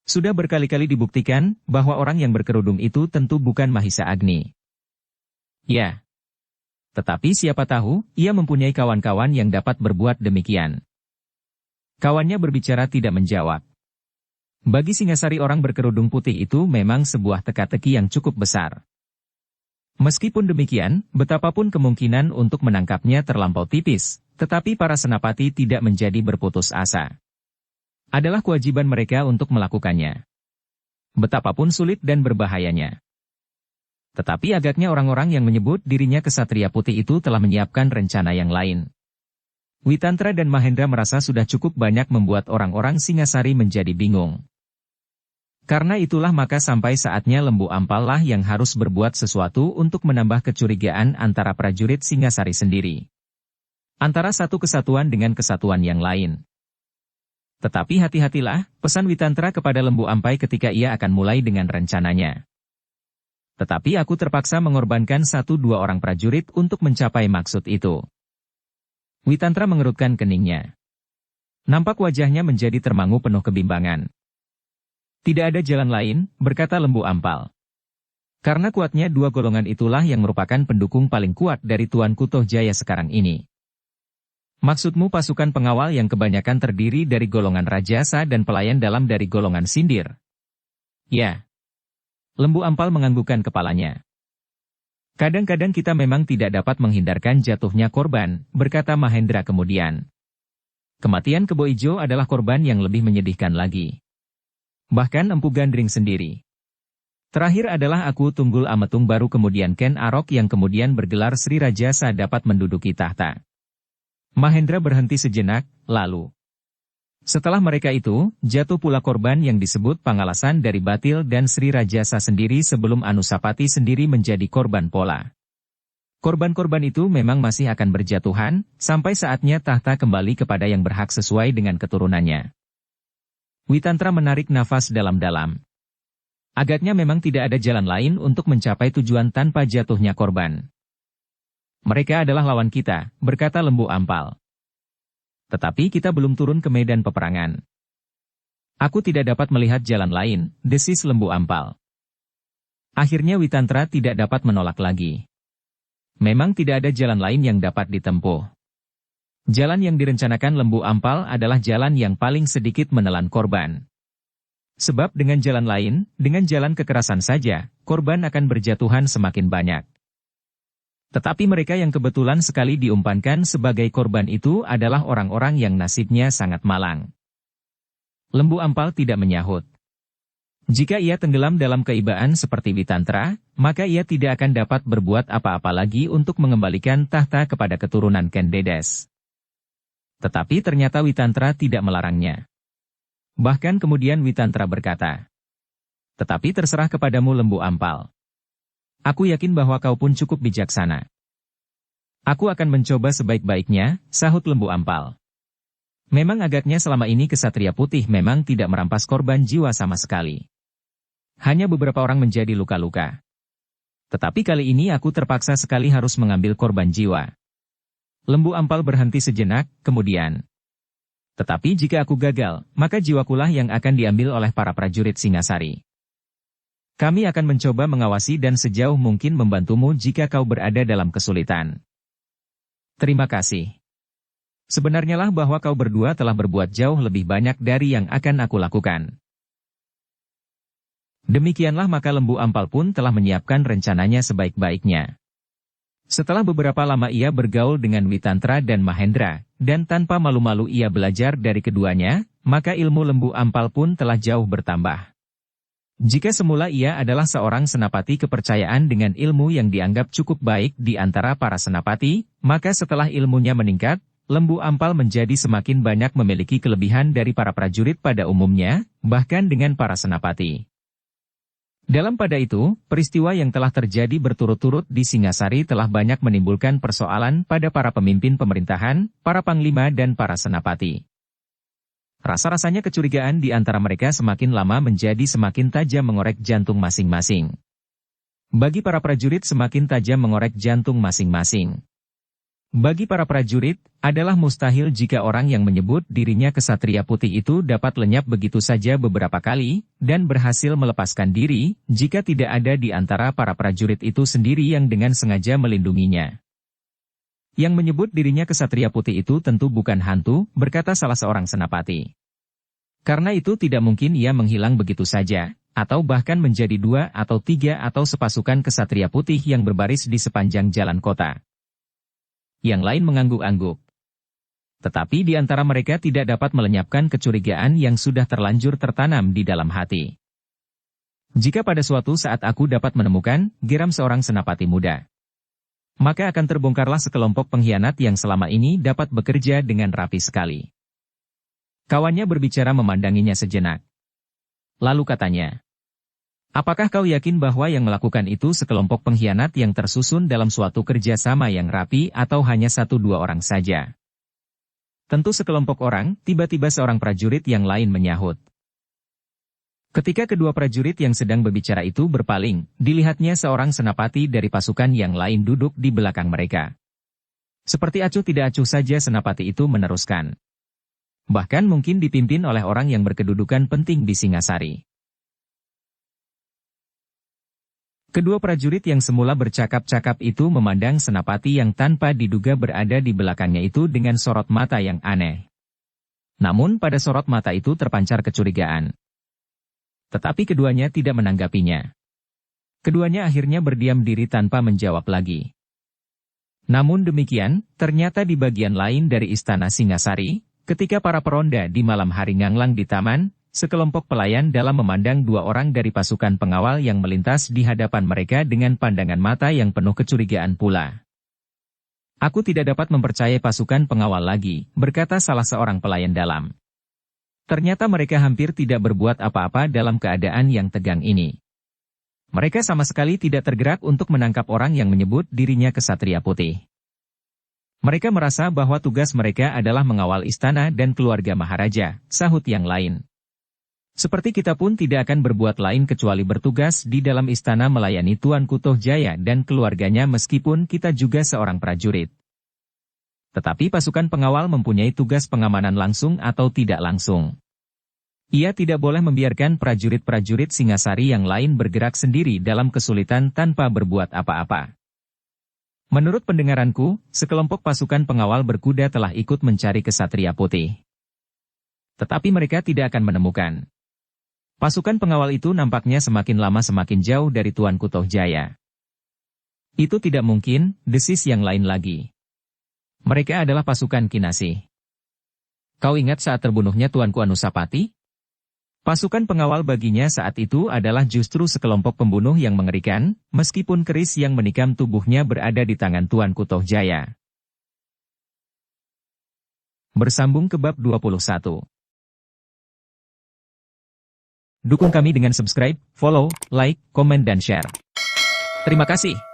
Sudah berkali-kali dibuktikan bahwa orang yang berkerudung itu tentu bukan Mahisa Agni. Ya. Tetapi siapa tahu, ia mempunyai kawan-kawan yang dapat berbuat demikian. Kawannya berbicara tidak menjawab. Bagi Singasari orang berkerudung putih itu memang sebuah teka-teki yang cukup besar. Meskipun demikian, betapapun kemungkinan untuk menangkapnya terlampau tipis, tetapi para senapati tidak menjadi berputus asa. Adalah kewajiban mereka untuk melakukannya. Betapapun sulit dan berbahayanya. Tetapi agaknya orang-orang yang menyebut dirinya Kesatria Putih itu telah menyiapkan rencana yang lain. Witantra dan Mahendra merasa sudah cukup banyak membuat orang-orang Singasari menjadi bingung. Karena itulah maka sampai saatnya Lembu Ampal lah yang harus berbuat sesuatu untuk menambah kecurigaan antara prajurit Singasari sendiri. Antara satu kesatuan dengan kesatuan yang lain. Tetapi hati-hatilah, pesan Witantra kepada Lembu Ampai ketika ia akan mulai dengan rencananya. Tetapi aku terpaksa mengorbankan 1-2 orang prajurit untuk mencapai maksud itu. Witantra mengerutkan keningnya. Nampak wajahnya menjadi termangu penuh kebimbangan. Tidak ada jalan lain, berkata Lembu Ampal. Karena kuatnya 2 golongan itulah yang merupakan pendukung paling kuat dari Tuanku Tohjaya sekarang ini. Maksudmu pasukan pengawal yang kebanyakan terdiri dari golongan Rajasa dan pelayan dalam dari golongan Sindir? Ya. Lembu Ampal menganggukkan kepalanya. Kadang-kadang kita memang tidak dapat menghindarkan jatuhnya korban, berkata Mahendra kemudian. Kematian Kebo Ijo adalah korban yang lebih menyedihkan lagi. Bahkan Empu Gandring sendiri. Terakhir adalah aku Tunggul Ametung baru kemudian Ken Arok yang kemudian bergelar Sri Rajasa dapat menduduki tahta. Mahendra berhenti sejenak, lalu. Setelah mereka itu, jatuh pula korban yang disebut Pangalasan dari Batil dan Sri Rajasa sendiri sebelum Anusapati sendiri menjadi korban pola. Korban-korban itu memang masih akan berjatuhan, sampai saatnya tahta kembali kepada yang berhak sesuai dengan keturunannya. Witantra menarik nafas dalam-dalam. Agaknya memang tidak ada jalan lain untuk mencapai tujuan tanpa jatuhnya korban. Mereka adalah lawan kita, berkata Lembu Ampal. Tetapi kita belum turun ke medan peperangan. Aku tidak dapat melihat jalan lain, desis Lembu Ampal. Akhirnya Witantra tidak dapat menolak lagi. Memang tidak ada jalan lain yang dapat ditempuh. Jalan yang direncanakan Lembu Ampal adalah jalan yang paling sedikit menelan korban. Sebab dengan jalan lain, dengan jalan kekerasan saja, korban akan berjatuhan semakin banyak. Tetapi mereka yang kebetulan sekali diumpankan sebagai korban itu adalah orang-orang yang nasibnya sangat malang. Lembu Ampal tidak menyahut. Jika ia tenggelam dalam keibaan seperti Witantra, maka ia tidak akan dapat berbuat apa-apa lagi untuk mengembalikan tahta kepada keturunan Ken Dedes. Tetapi ternyata Witantra tidak melarangnya. Bahkan kemudian Witantra berkata, "Tetapi terserah kepadamu Lembu Ampal. Aku yakin bahwa kau pun cukup bijaksana." "Aku akan mencoba sebaik-baiknya," sahut Lembu Ampal. Memang agaknya selama ini Kesatria Putih memang tidak merampas korban jiwa sama sekali. Hanya beberapa orang menjadi luka-luka. Tetapi kali ini aku terpaksa sekali harus mengambil korban jiwa. Lembu Ampal berhenti sejenak, kemudian. Tetapi jika aku gagal, maka jiwakulah yang akan diambil oleh para prajurit Singasari. Kami akan mencoba mengawasi dan sejauh mungkin membantumu jika kau berada dalam kesulitan. Terima kasih. Sebenarnya lah bahwa kau berdua telah berbuat jauh lebih banyak dari yang akan aku lakukan. Demikianlah maka Lembu Ampal pun telah menyiapkan rencananya sebaik-baiknya. Setelah beberapa lama ia bergaul dengan Witantra dan Mahendra, dan tanpa malu-malu ia belajar dari keduanya, maka ilmu Lembu Ampal pun telah jauh bertambah. Jika semula ia adalah seorang senapati kepercayaan dengan ilmu yang dianggap cukup baik di antara para senapati, maka setelah ilmunya meningkat, Lembu Ampal menjadi semakin banyak memiliki kelebihan dari para prajurit pada umumnya, bahkan dengan para senapati. Dalam pada itu, peristiwa yang telah terjadi berturut-turut di Singasari telah banyak menimbulkan persoalan pada para pemimpin pemerintahan, para panglima dan para senapati. Rasa-rasanya kecurigaan di antara mereka semakin lama menjadi semakin tajam mengorek jantung masing-masing. Bagi para prajurit semakin tajam mengorek jantung masing-masing. Bagi para prajurit, adalah mustahil jika orang yang menyebut dirinya Kesatria Putih itu dapat lenyap begitu saja beberapa kali, dan berhasil melepaskan diri, jika tidak ada di antara para prajurit itu sendiri yang dengan sengaja melindunginya. Yang menyebut dirinya Kesatria Putih itu tentu bukan hantu, berkata salah seorang senapati. Karena itu tidak mungkin ia menghilang begitu saja, atau bahkan menjadi 2 atau 3 atau sepasukan Kesatria Putih yang berbaris di sepanjang jalan kota. Yang lain mengangguk-angguk. Tetapi di antara mereka tidak dapat melenyapkan kecurigaan yang sudah terlanjur tertanam di dalam hati. Jika pada suatu saat aku dapat menemukan, geram seorang senapati muda, maka akan terbongkarlah sekelompok pengkhianat yang selama ini dapat bekerja dengan rapi sekali. Kawannya berbicara memandanginya sejenak. Lalu katanya, "Apakah kau yakin bahwa yang melakukan itu sekelompok pengkhianat yang tersusun dalam suatu kerjasama yang rapi atau hanya 1-2 orang saja?" "Tentu sekelompok orang," tiba-tiba seorang prajurit yang lain menyahut. Ketika kedua prajurit yang sedang berbicara itu berpaling, dilihatnya seorang senapati dari pasukan yang lain duduk di belakang mereka. Seperti acuh tidak acuh saja senapati itu meneruskan. Bahkan mungkin dipimpin oleh orang yang berkedudukan penting di Singasari. Kedua prajurit yang semula bercakap-cakap itu memandang senapati yang tanpa diduga berada di belakangnya itu dengan sorot mata yang aneh. Namun pada sorot mata itu terpancar kecurigaan. Tetapi keduanya tidak menanggapinya. Keduanya akhirnya berdiam diri tanpa menjawab lagi. Namun demikian, ternyata di bagian lain dari istana Singasari, ketika para peronda di malam hari nganglang di taman, sekelompok pelayan dalam memandang 2 orang dari pasukan pengawal yang melintas di hadapan mereka dengan pandangan mata yang penuh kecurigaan pula. "Aku tidak dapat mempercayai pasukan pengawal lagi," berkata salah seorang pelayan dalam. Ternyata mereka hampir tidak berbuat apa-apa dalam keadaan yang tegang ini. Mereka sama sekali tidak tergerak untuk menangkap orang yang menyebut dirinya Kesatria Putih. Mereka merasa bahwa tugas mereka adalah mengawal istana dan keluarga Maharaja, sahut yang lain. Seperti kita pun tidak akan berbuat lain kecuali bertugas di dalam istana melayani Tuanku Tohjaya dan keluarganya meskipun kita juga seorang prajurit. Tetapi pasukan pengawal mempunyai tugas pengamanan langsung atau tidak langsung. Ia tidak boleh membiarkan prajurit-prajurit Singasari yang lain bergerak sendiri dalam kesulitan tanpa berbuat apa-apa. Menurut pendengaranku, sekelompok pasukan pengawal berkuda telah ikut mencari kesatria putih. Tetapi mereka tidak akan menemukan. Pasukan pengawal itu nampaknya semakin lama semakin jauh dari Tuanku Tohjaya. Itu tidak mungkin, desis yang lain lagi. Mereka adalah pasukan Kinasih. Kau ingat saat terbunuhnya Tuanku Anusapati? Pasukan pengawal baginya saat itu adalah justru sekelompok pembunuh yang mengerikan, meskipun keris yang menikam tubuhnya berada di tangan Tuanku Tohjaya. Bersambung ke bab 21. Dukung kami dengan subscribe, follow, like, komen dan share. Terima kasih.